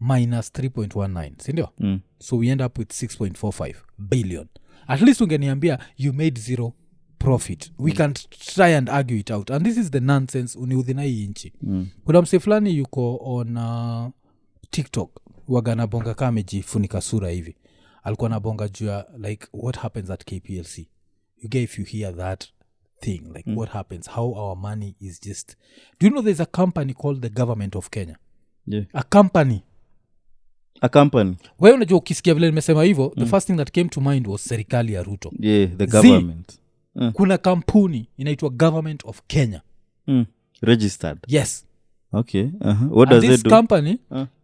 3.19 sindio so we end up with 6.45 billion at least ungeniambia you made zero profit we can try and argue it out and this is the nonsense uniudhina hii inchi kuna mse fulani yuko on TikTok wagana bonga kamejifunika sura hivi alikuwa na bonga jua like what happens at KPLC you get if you hear that thing like what happens how our money is just do you know there's a company called the government of Kenya a company wewe unajua ukisikia vile nimesema hivyo the first thing that came to mind was serikali ya Ruto the government kuna kampuni inaitwa government of Kenya registered yes okay what does it do this company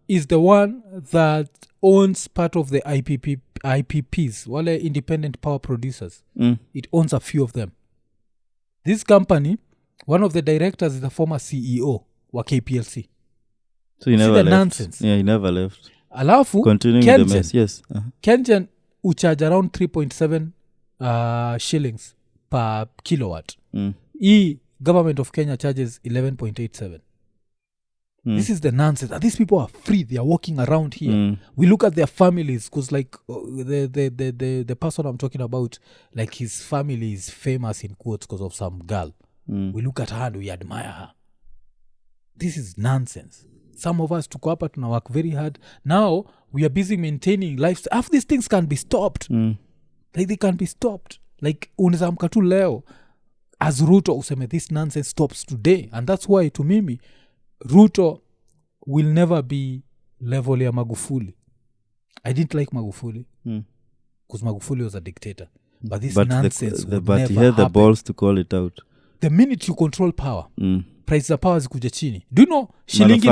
is the one that owns part of the IPPs wale independent power producers it owns a few of them this company one of the directors is the former CEO wa KPLC. So he See never the left. nonsense. Yeah, he never left. Alafu Continuing the mess, yes. Kengen ucharge around 3.7 shillings per kilowatt. E government of Kenya charges 11.87. This is the nonsense. These people are free. They are walking around here. We look at their families because like the person I'm talking about, like his family is famous in quotes because of some girl. We look at her and we admire her. This is nonsense. Some of us took up and work very hard. Now we are busy maintaining life. Half these things can be stopped. Like they can be stopped. Like unaweza tu leo as Ruto useme this nonsense stops today. And that's why to mimi Ruto will never be level ya Magufuli. I didn't like Magufuli because Magufuli was a dictator. But this nonsense would but never he had happen. the balls to call it out. The minute you control power, price za power zikuja chini. Do you know shilingi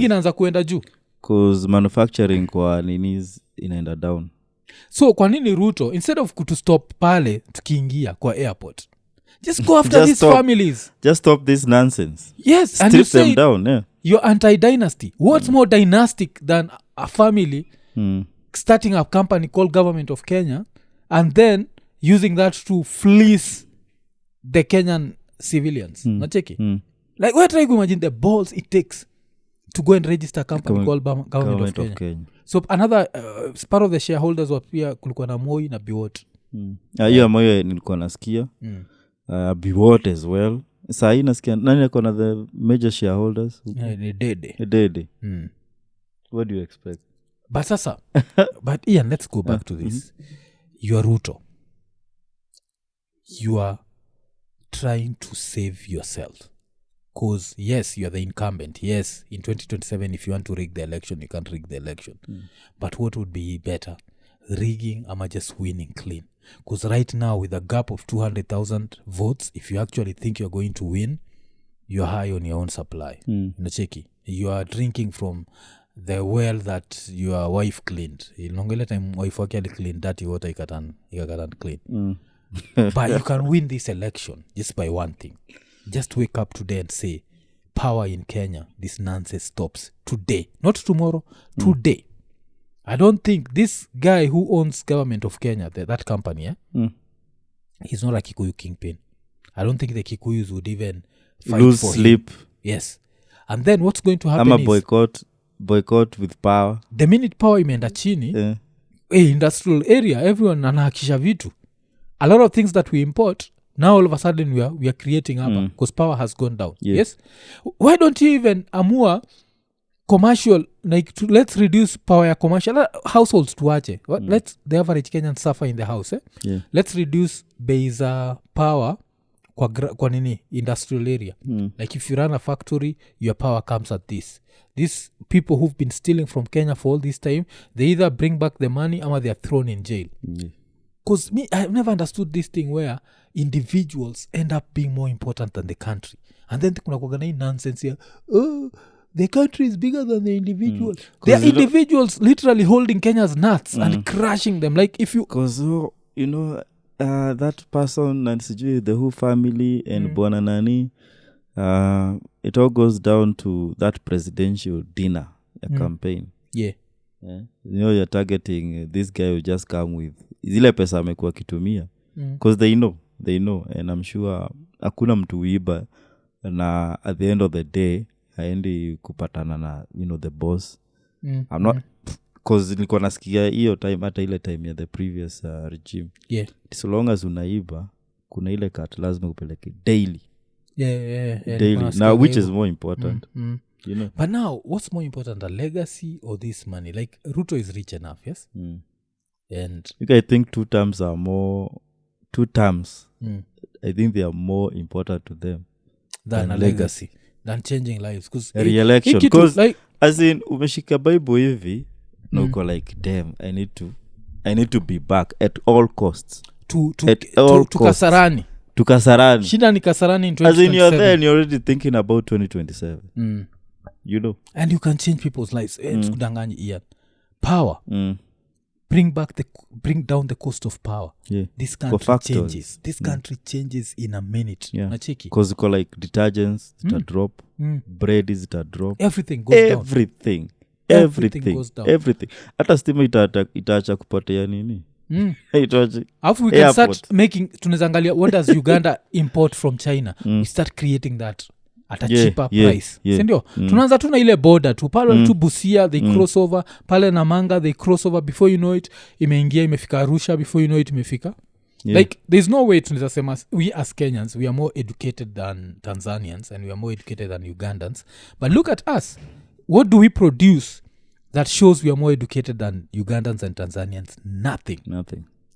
inaanza kuenda juu? Because manufacturing kwa ninis inaenda down. So kwa nini Ruto instead of to stop pale tukiingia kwa airport, just go after these families. Just stop this nonsense. Yes, strip and you them down. Yeah, you're anti-dynasty. What's more dynastic than a family starting a company called Government of Kenya and then using that to fleece the Kenyan civilians? Nacheki? Like, we're trying to imagine the balls it takes to go and register a company called Government of Kenya. So another part of the shareholders were pia kulikuwa na Moi na Biwott. Hiyo Moi nilikuwa nasikia. Biwott as well. Sahi nasikia nani ako na the major shareholders? Ni Dede. What do you expect? But sasa, but Ian, let's go back to this. You are Ruto. You are trying to save yourself. Because yes, you are the incumbent. Yes, in 2027, if you want to rig the election, you can't rig the election. But what would be better? Rigging or just winning clean? Because right now, with a gap of 200,000 votes, if you actually think you're going to win, you're high on your own supply. Nacheki. You are drinking from the well that your wife cleaned. Ilongele time wife actually cleaned dirty water, ikatan clean. But you can win this election just by one thing. Just wake up today and say, power in Kenya, this nonsense stops today. Not tomorrow, today. I don't think this guy who owns Government of Kenya, that company, he's not a Kikuyu kingpin. I don't think the Kikuyus would even fight lose for sleep. him. Yes. And then what's going to happen is boycott with power. The minute power imeenda chini, industrial area, everyone anahakisha vitu. A lot of things that we import, now all of a sudden we are creating hapa because power has gone down. Yes. Why don't you even amua commercial, like let's reduce power ya commercial households tuache. Let's the average Kenyan suffer in the house. Let's reduce base power kwa nini industrial area. Like if you run a factory, your power comes at this. These people who've been stealing from Kenya for all this time, they either bring back the money or they are thrown in jail. Because I've never understood this thing where individuals end up being more important than the country. And then kuna kuagana hii nonsense here. Oh, the country is bigger than the individual. There are individuals literally holding Kenya's nuts and crushing them. Like if you... Because, you know, that person and the whole family and Bwana Nani, it all goes down to that presidential dinner, a campaign. Yeah. You know, you're targeting this guy who just come with zile pesa amekuwa kitumia. Because they know. And I'm sure hakuna mtu uiba. Na at the end of the day, haendi kupatana na, you know, the boss. I'm not... Because nilikuwa nasikia hiyo time, hata ile time ya the previous regime. Yeah. So long as unaiba, kuna ile cut lazima upeleke daily. Yeah. Daily. Now, which is more important? You know? But now, what's more important, the legacy or this money? Like, Ruto is rich enough, yes? And I think 2 terms are more... 2 terms, I think they are more important to them than a legacy. Than changing lives. A re-election. Because, like, as in, umeshika Bible hivi, no go like, damn, I need to be back at all costs. To Kasarani. To Kasarani. Shida ni Kasarani in 2027. As in, you're there and you're already thinking about 2027. You know. And you can change people's lives. Ian. Power. bring down the cost of power. This country changes. This country changes in a minute. Nacheki. Because you like detergents, it drop. Bread is it drop. Everything goes down. Everything goes down. Everything. Hata stima itaacha kupotea nini? Alafu we can start making, tunazangalia what does Uganda import from China. We start creating that at a cheaper price. Sindio? Tunaanza tu na ile border tu pale tu Busia they cross over, pale Namanga they cross over, before you know it imefika Arusha, before you know it imefika. Like there's no way tunaweza sema we as Kenyans we are more educated than Tanzanians and we are more educated than Ugandans, but look at us. What do we produce that shows we are more educated than Ugandans and Tanzanians? Nothing.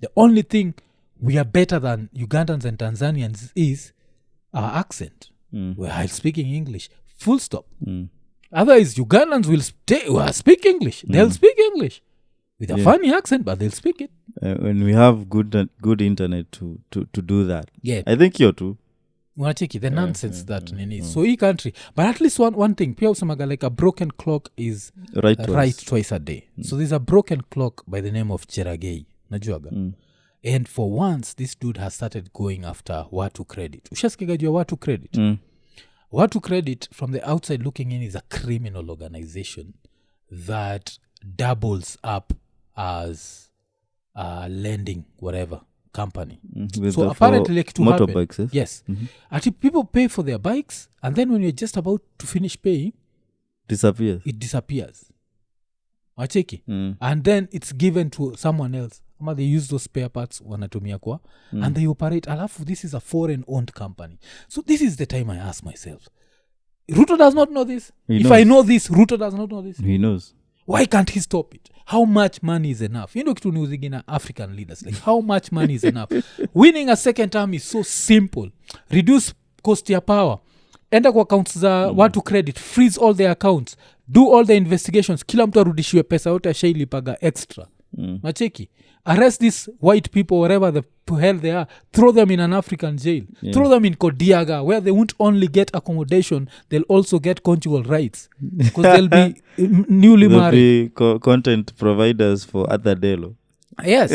The only thing we are better than Ugandans and Tanzanians is our accent. We're speaking English. Full stop. Otherwise, Ugandans will speak English. They'll speak English with a funny accent, but they'll speak it. When we have good internet to do that. I think you're too. Unacheki the nonsense that nini. So hii country, but at least one thing pia usemaga like a broken clock is right twice a day. So there's a broken clock by the name of Cheragei najuaga. And for once this dude has started going after Watu Credit. Ushasikiga jua Watu Credit? Watu Credit from the outside looking in is a criminal organization that doubles up as lending whatever company. So apparently like to motorbikes, happen. Yes. Actually people pay for their bikes and then when you're just about to finish paying, it disappears. Wacheki. And then it's given to someone else. They use those spare parts wanatumia kwa and they operate. Alafu this is a foreign owned company. So this is the time I ask myself, Ruto does not know this. If I know this, Ruto does not know this. He knows. Why can't he stop it? How much money is enough? You know kitu ni uzingina African leaders. Like how much money is enough? Winning a second term is so simple. Reduce cost ya power. Enda kwa accounts za Watu Credit. Freeze all their accounts. Do all the investigations. Kila mtu arudishiwe pesa yote ashailipaga extra. Macheki. Arrest these white people wherever the hell they are. Throw them in an African jail. Throw them in Kodiaga where they won't only get accommodation, they'll also get conjugal rights. Because they'll be newly married. They'll be content providers for other delo. Yes.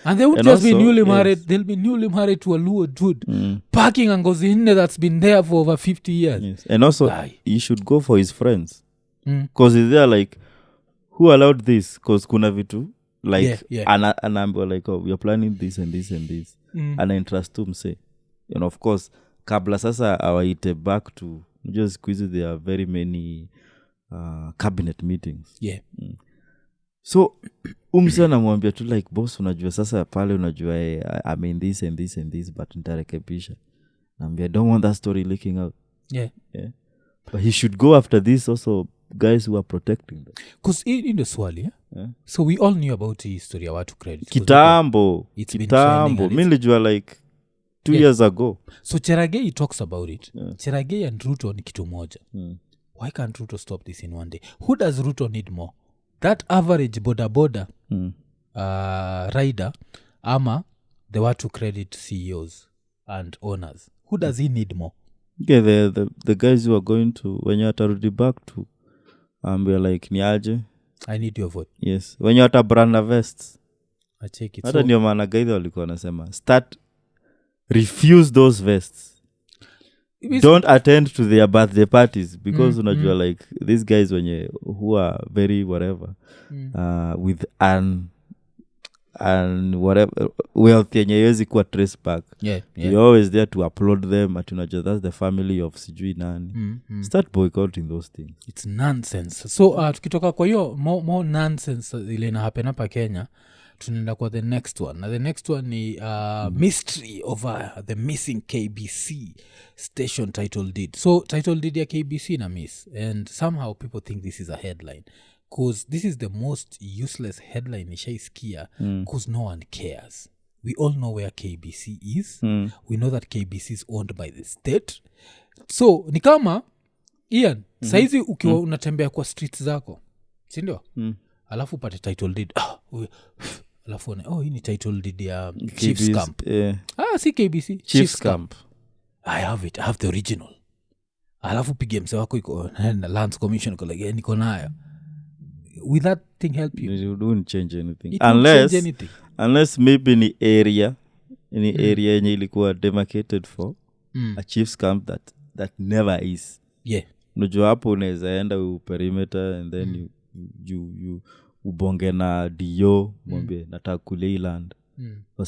And they won't just be newly married. They'll be newly married to a Luo dude. Parking and Ngozi that's been there for over 50 years. Yes. And also, he should go for his friends. Because they're like, who allowed this? Because kuna vitu. Like anaambiwa like we are planning this and this and this anaintrust tu mse and of course kabla sasa awaite back to just quiz there are very many cabinet meetings so umse anamwambia tu like boss unajua sasa pale unajua I mean this and this and this but nitarekebisha naambia don't want that story leaking out but he should go after this also guys who are protecting them because in the swali so we all knew about the history of Watu Credit kitambo mimi nilijua like 2 years ago. So Cheragei talks about it. Cheragei and Ruto ni kitu moja. Why can't Ruto stop this in one day? Who does Ruto need more? That average boda rider ama the Watu Credit CEOs and owners? Who does he need more? The guys who are going to when you atarudi back to we are like niaje I need your vote. Yes. When you ata brand vests. I take it. Hata ndio maana guide walikuwa wanasema refuse those vests. Don't attend to their birthday parties because unajua like these guys who are very whatever with and whatever wealth yenye yezi kuwa trace back. You're always there to applaud them at unajua that's the family of sijui nani. Start boycotting those things. It's nonsense. So tukitoka kwa hiyo more nonsense ile ina happen hapa Kenya tunaenda kwa the next one. Now the next one ni mystery over the missing KBC station title deed. So title deed ya KBC na miss and somehow people think this is a headline because this is the most useless headline nishaisikia because no one cares. We all know where KBC is. We know that KBC is owned by the state. So ni kama Ian saizi ukiwa unatembea kwa streets zako si ndio? Alafu upate title deed alafu hii ni title deed ya Chiefs Camp. Si KBC Chiefs Camp. I have the original. Alafu pige mse wako iko na Lands Commission kwa like niko nayo. will that thing help you? It wouldn't change anything. It won't change anything. Unless maybe ni area yenye ilikuwa demarcated for a chief's camp that never is. Yeah. Unajua hapo unaweza enda perimeter and then you ubonge na dio mwambie nataka kule land for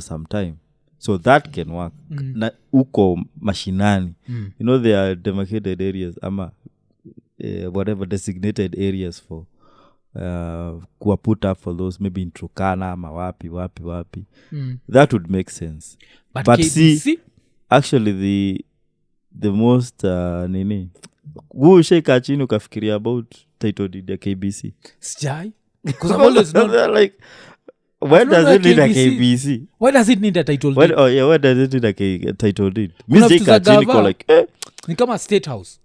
some time. So that can work. Na uko mashinani. You know there are demarcated areas ama whatever designated areas for kuwa put up for those maybe in Turkana ama wapi. That would make sense. But see, actually the most nini shake chini ukafikiria about title deed ya KBC. Sijai. Because I've always known like why does it need a KBC? Why does it need a title deed? Why does it need a title deed? Means chini ko like ni kama State House.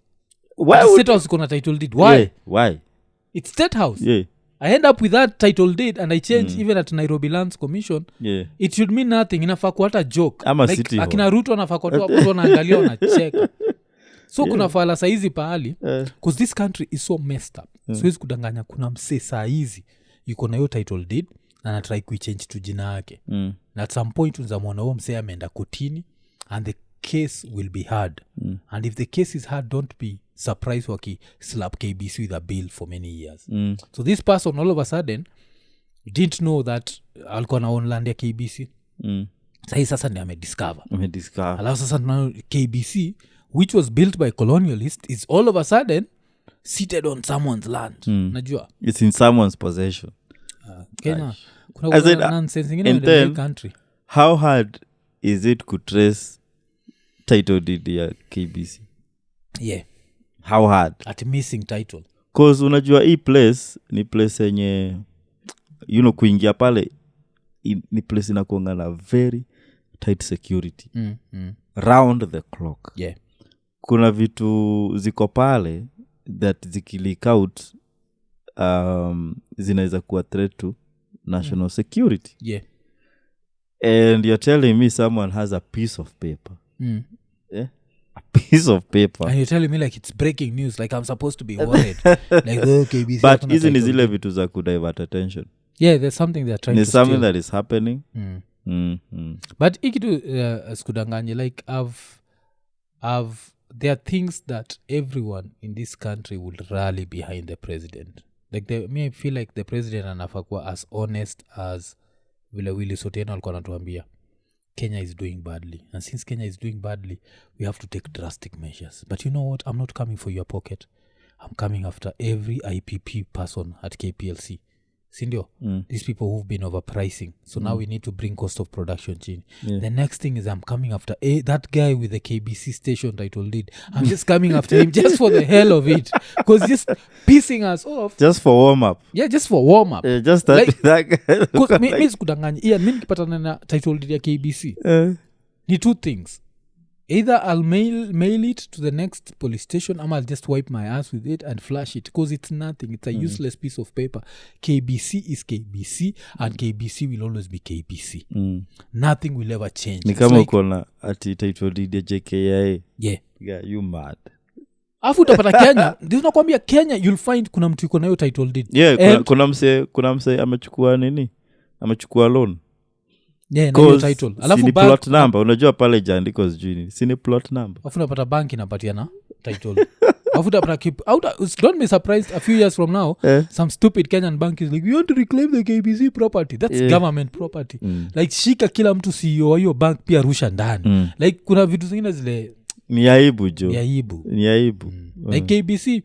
Why State House iko na title deed? Why? Yeah, why? It's State House. Yeah. I end up with that title deed and I change even at Nairobi Lands Commission. Yeah. It should mean nothing. Inafaa kuwa hata joke. Ama like, city akina Ruto anafaa kuwa hapo wanaangalia wanacheka. So kuna fala saizi pahali because this country is so messed up. Siwezi kudanganya kuna msee saizi yuko na hiyo title deed na anatry kuichange to jina yake. Na at some point unzamwona huo msee ameenda kotini and the case will be hard. And if the case is hard, don't be surprised waki slap KBC with a bill for many years. So this person all of a sudden didn't know that alikuwa na own land ya KBC. Sahi sasa ndi amediscover. Alafu sasa na KBC which was built by colonialists is all of a sudden seated on someone's land. Najua it's in someone's possession. Kenya kuna nonsense ingine in the country. How hard is it to trace title deed ya KBC? Yeah. How hard? At missing title. Cause unajua hii place ni place yenye kuingia pale ni place inakuanga na very tight security. Round the clock. Yeah. Kuna vitu ziko pale that zikilick out zinaweza kuwa threat to national security. Yeah. And you're telling me someone has a piece of paper. Yeah? A piece of paper. And you're telling me like it's breaking news, like I'm supposed to be worried. Like KBC. But isn't zile vitu za kudivert attention? Yeah, there's something they're trying to steal. There's something that is happening. But ikitu skudanganye like there are things that everyone in this country would rally behind the president. Like I feel like the president anafaa kuwa as honest as vile Willy Sotena alikuwa anatuambia Kenya is doing badly, and since Kenya is doing badly we have to take drastic measures. But you know what, I'm not coming for your pocket, I'm coming after every IPP person at KPLC. Sindio? These people who've been overpricing, so now we need to bring cost of production chini. The next thing is I'm coming after that guy with the KBC station title deed. I'm just coming after him just for the hell of it, because just pissing us off. Just for warm up. Yeah, just for warm up. Yeah, just that, like, that guy. Because mi sikudanganya mi nikipatana na title deed ya KBC ni two things. Either I'll mail it to the next police station, or I'll just wipe my ass with it and flash it, because it's nothing. It's a useless piece of paper. KBC is KBC, and KBC will always be KBC. Nothing will ever change. Ni kama uko na ati title deed ya JKIA. Yeah, you mad. Afu utapata Kenya, ndio nakwambia Kenya you'll find kuna mtu yuko na hiyo title deed. Yeah, kuna mse amechukua nini? Amechukua loan. Yeah, na hiyo title. Alafu plot number, unajua pale jaandiko sijui ni plot number. Afu unapata bank inapatia na title. Afu utapata don't be surprised a few years from now some stupid Kenyan bank is like, we want to reclaim the KBC property. That's government property. Like shika kila mtu CEO wa hiyo bank pia rusha ndani. Like kuna vitu zingine zile ni aibu jo. Ni aibu. Like KBC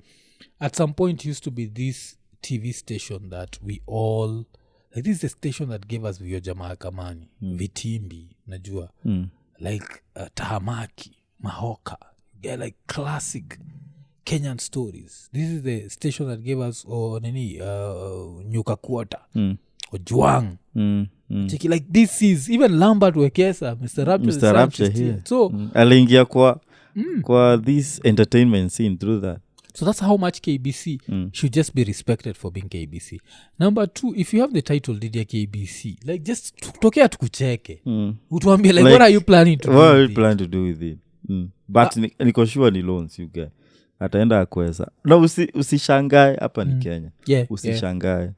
at some point used to be this TV station that we all like, this is the station that gave us Vioja Mahakamani, Vitimbi, najua, like Tahamaki, Mahoka, like classic Kenyan stories. This is the station that gave us Nyuka Quarter, Ojuang. Like this is, even Lambert Wekesa, Mr. RAPCHA here. So, aliingia kwa this entertainment scene through that. So that's how much KBC should just be respected for being KBC. Number two, if you have the title deed ya KBC, like just tokea tukucheke. Utuambie like what are you planning to do? What are you planning to do with it? But niko sure ni loans you get. ataenda akweza na usishangae hapa ni Kenya. Usishangae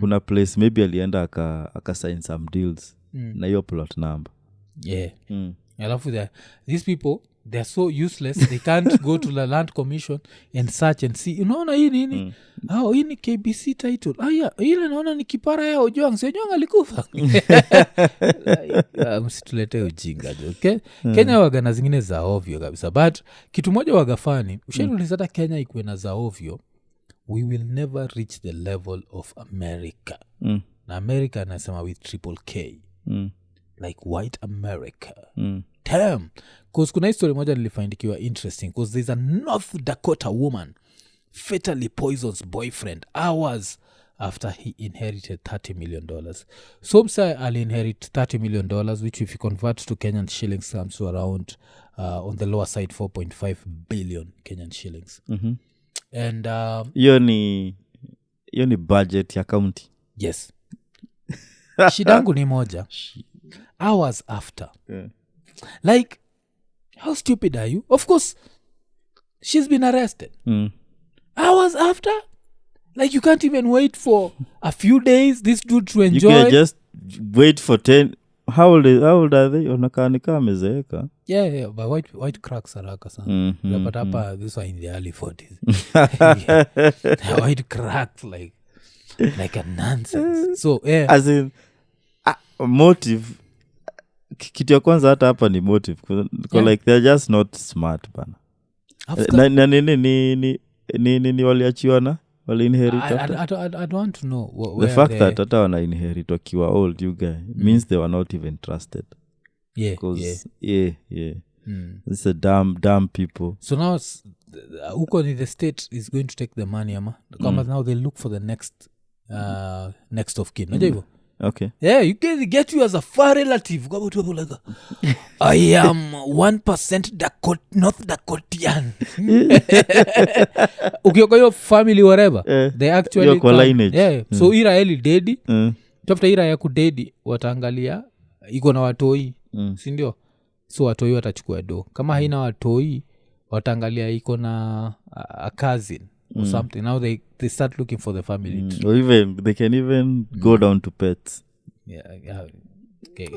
kuna place maybe alienda aka sign some deals na hiyo plot number. Alafu these people they're so useless they can't go to the land commission and search and see unaona hii nini hii ni KBC title ile naona ni kipara ya Ojwang alikufa. Msitulete ujinga okay? Kenya wagana zingine za ovyo kabisa but kitu moja wagafani ushaniuliza hata Kenya ikuwe na za ovyo we will never reach the level of America. Na America anasema with triple K like white America. Damn. Because kuna history moja nilifindikiwa interesting because there's a North Dakota woman fatally poisons boyfriend hours after he inherited $30 million. So msa ali-inherit $30 million which if you convert to Kenyan shillings comes to around on the lower side 4.5 billion Kenyan shillings. And hiyo ni budget ya county. Yes. Shidangu ni moja hours after. Like how stupid are you? Of course she's been arrested. Hours after, like you can't even wait for a few days this dude to enjoy. You can just wait for 10. How old are they? Onakanika amezeeka. Yeah, but white cracks haraka sana. But hapa this one in the early 40s. White cracks like a nonsense. So as in motive kitu ya kwanza hata hapa ni motive like they're just not smart bana. Na nini waliachiwa na wali-inherit. I don't want to know the fact that hata wana-inherit wakiwa old you guy means they were not even trusted. Because it's a dumb people. So now huko ni the state is going to take the money ama kama now they look for the next of kin. Unajua hivyo? Okay. Yeah, you can get you as a far relative. Go to like I am 1% North Dakotian. Ukioka your family whatever. They actually so ira eli dedi. Tafuta ira ya kudedi wataangalia iko na watoi. Si ndio? So watoi watachukua do. Kama haina watoi wataangalia iko na a cousin or something. Now they start looking for the family tree. Or even they can even go down to pets. Okay.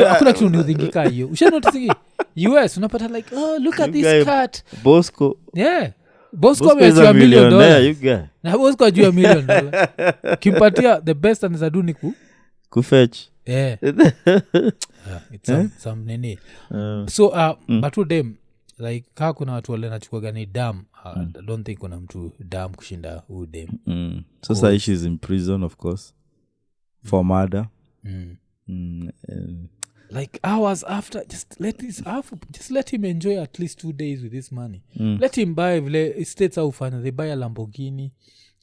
Hakuna kitu niudhingika hiyo. Ushanotice US unapata like look at this cat. Bosco. Yeah. Bosco amejua $1 million. You guy. Na Bosco ajua $1 million. Kimpatia the best anaweza do ni kufetch. Yeah. It's some nene. So but them like kaa kuna watu wale nachukua gani dam. I don't think kuna mtu dam kushinda huu dem. So say she's in prison of course for murder. Like hours after just let him enjoy at least 2 days with this money. Let him buy vile states au fanya they buy a Lamborghini.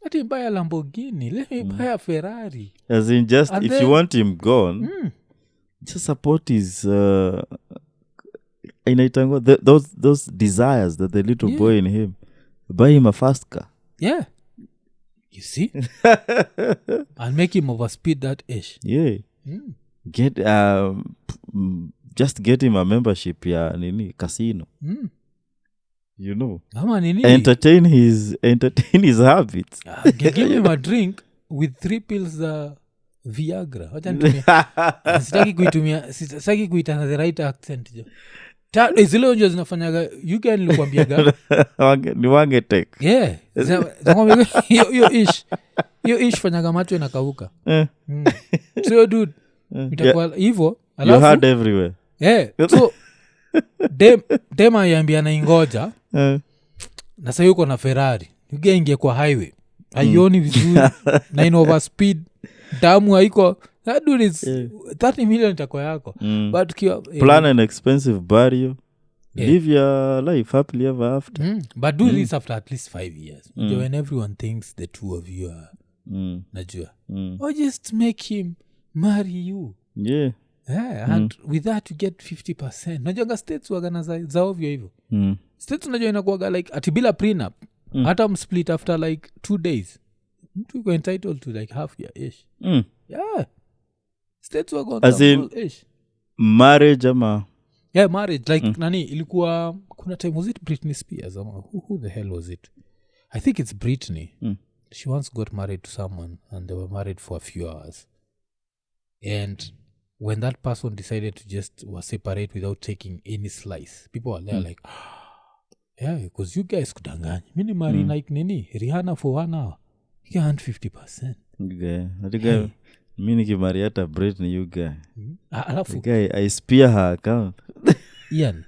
Let him buy a Lamborghini. Let him buy a Ferrari. As in just and if then, you want him gone just support his those desires that the little boy in him. Buy him a fast car. Yeah. You see? And make him overspeed that ish. Yeah. Get just get him a membership ya nini casino. You know. Entertain his habits. Give him a drink with 3 pills Viagra. Wacha nitumie. Sitaki kuita the right accent jo. Zile onjo zinafanyaga you can nilikwambiaga ni wange take. Yeah. Yo ish fanyaga macho inakauka. So dude itakuwa hivyo alafu you heard everywhere. So dem ayambia na ingoja na sasa yuko na Ferrari yuge kwa highway aioni vizuri na in overspeed damu haiko that dude is 30 million itakuwa yako but plan an expensive burial. Live your life happily ever after. But do this after at least 5 years when everyone thinks the two of you are najua or just make him marry you. And with that you get 50%. Najua states wagana za ovyo hivyo. States unajua inakuwaga like ati bila prenup hata msplit after like 2 days mtu yuko entitled to like half your ish. Yeah. States wagona as in ish marriage ama Yeah, marriage like nani ilikuwa kuna time was it Britney Spears or who the hell was it? I think it's Britney. She once got married to someone and they were married for a few hours. And when that person decided to just separate without taking any slice, people were there like, yeah, because you guys kudanganya. Mini marry like nini Rihanna for 1 hour. You can't 50%. Okay. Mi nikimari hata Britney you guy. Alafu guy I spear her account. Ian,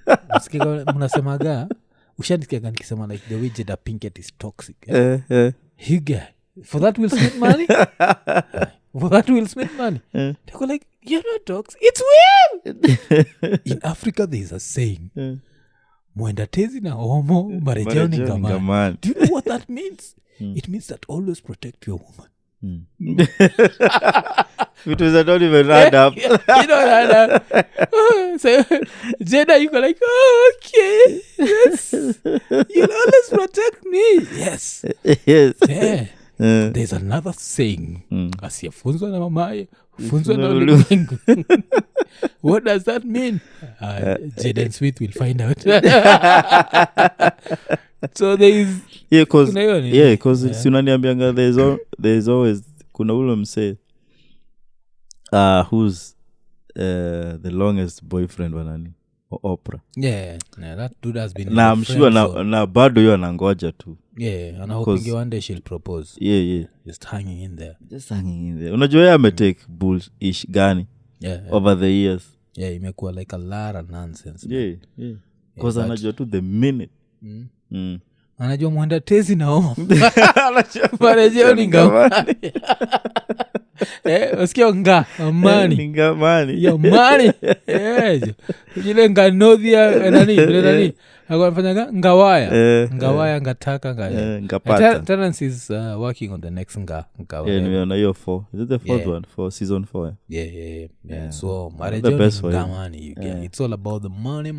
mnasemaga ushanisikiaga nikisema like the way Jada Pinkett is toxic. You guy, for that Will Smith money? For that Will Smith money? They go like, you're not toxic. It's Will! In Africa there is a saying, mwenda tezi na homo marejeo ni ngamani. Do you know what that means? It means that always protect your woman. It was I don't even add up. You don't add up. So Jada, you go like, oh, okay, yes, you'll always protect me. Yes. Yeah. There's another saying, asiyefunzwa na mamaye funzwa na ulimwengu. What does that mean? Jaden Smith will find out. So there is because sinaniambianga there's always kuna ule mse who's the longest boyfriend wanani Oprah. Yeah, that dude has been na I'm sure na bado yo anangoja tu. Yeah, and hoping one day she'll propose. Yeah. Just hanging in there. Unajua yeye ametake bullish gani over the years. Yeah, imekuwa like a lot of nonsense. Yeah. Because anajua tu the minute. Anajua mwenda tezi na homo. Marejeo ni ngamani. Usikia nga amani. Ngamani. Ya mani. Ile nganodhia nani? Akwafanya ngawaya ngataka ngapata. Terence is working on the next ngawaya. Yeah, nimeona hiyo 4. Is it the fourth one for season 4? Yeah. So marejeo ngamani. It's all about the money.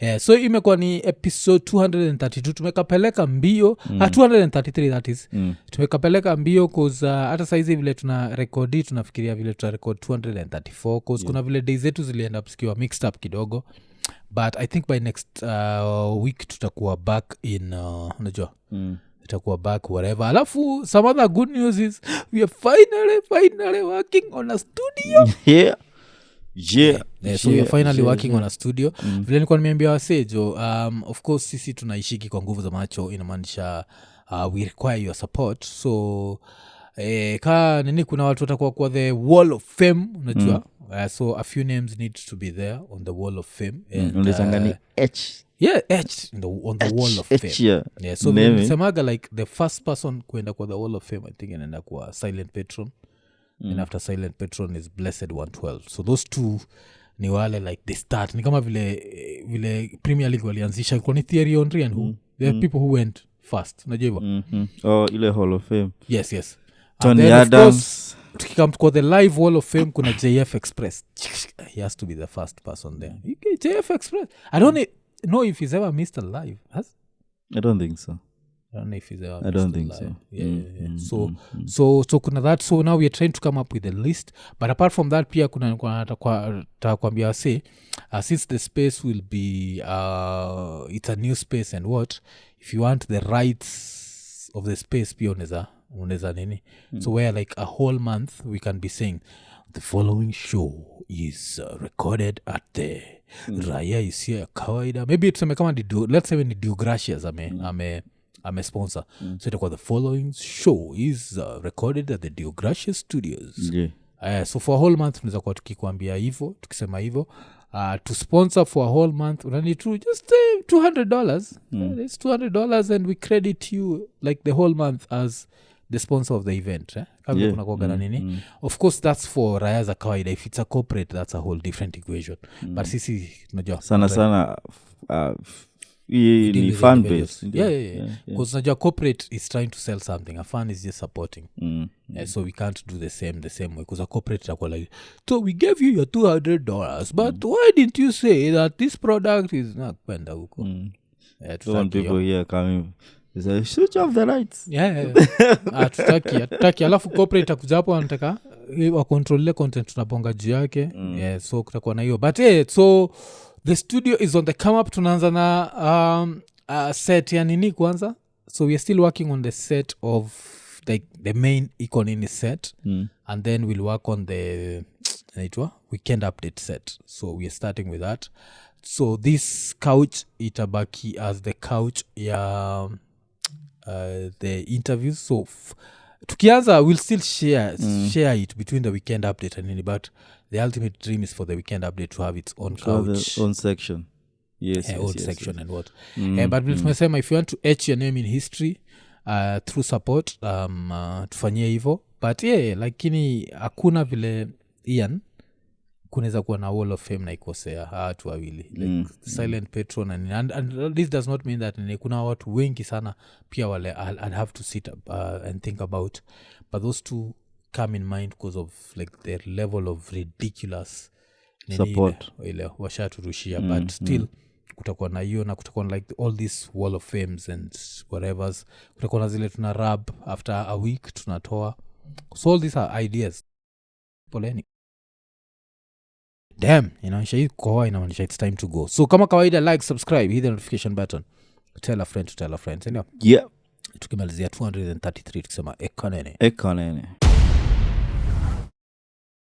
Yeah, so imekuwa ni episode 232. Tumekapeleka mbio 233 that is. Tumekapeleka mbio cause hata saizi vile tuna rekodi tunafikiria vile tuta record 234 cause kuna vile days zetu zilienda up zikiwa mixed up kidogo. But I think by next week tutakuwa back in unajua tutakuwa back whatever. Alafu some other good news is we are finally working on a studio. So we are finally working on a studio. Vile nilikuwa nimeambia wasejo of course sisi tunaishiki kwa nguvu za macho inamaanisha we require your support. So nini kuna watu watakuwa kwa the wall of fame unajua. So a few names need to be there on the wall of fame and etched on the wall of fame. Yeah, so semaga like the first person kuenda kwa the wall of fame I think inaenda kwa Silent Patron. And after Silent Patron is Blessed 112. So those two ni wale like they start ni kama vile Premier League walianzisha kwa ni Thierry Henry and who there are people who went first unajua hivyo. Ile hall of fame. Yes. Tony Adams. Tukikam kwa the live wall of fame kuna JF Express. He has to be the first person there. Okay, JF Express. I don't know if he's ever missed a live. Has? I don't think so. I don't know if he's ever I don't think so. Yeah. So kuna that. So now we are trying to come up with a list. But apart from that pia kuna takwambia say since the space will be it's a new space and what if you want the rights of the space pia unaweza nini. So where like a whole month we can be saying the following show is recorded at the Raya Isia ya kawaida. Maybe tuseme kama let's say ni Deogracias ame sponsor. So itakuwa the following show is recorded at the Deogracias Studios. So for a whole month tunaweza kuwa tukikwambia hivyo tukisema hivyo. To sponsor for a whole month unani to just $200. It's $200 and we credit you like the whole month as the sponsor of the event. Kuna kuagana nini. Of course that's for Raya za kawaida. If it's a corporate that's a whole different equation. But sisi tunajua sana ni fan base. Yeah. Because najua corporate is trying to sell something. A fan is just supporting. So we can't do the same way. Because a corporate itakuwa like, so we gave you your $200, but why didn't you say that this product is not kwenda huko? Some people here coming is a switch off the lights. Tutaki alafu corporate akuja hapo anataka wakontrolile content tunabonga juu yake so kutakuwa na hiyo but so the studio is on the come up. Tunaanza na set ya nini kwanza, so we are still working on the set of the main IKONINI set and then we'll work on the weekend update set, so we are starting with that. So this couch itabaki as the couch ya the interviews, so tukianza we'll still share it between the weekend update and nini, but the ultimate dream is for the weekend update to have its own couch, own section. Yes, section and what but tumesema if you want to etch your name in history through support tufanyie hivyo, but lakini hakuna vile Ian kunaweza kuwa na wall of fame na ikosea watu wawili like silent patron and this does not mean that kuna watu wengi sana pia wale I'll have to sit and think about, but those two come in mind because of like their level of ridiculous support ile washaturushia but still kutakuwa na hiyo na kutakuwa na like all these wall of fames and whatevers, kutakuwa na zile tuna rub after a week tunatoa, so all these are ideas. Poleni damn inaonyesha hii koa inaonyesha it's time to go, so kama kawaida like, subscribe, hit the notification button, tell a friend to tell a friend, yeah. Tukimalizia 233 tukisema ekonene.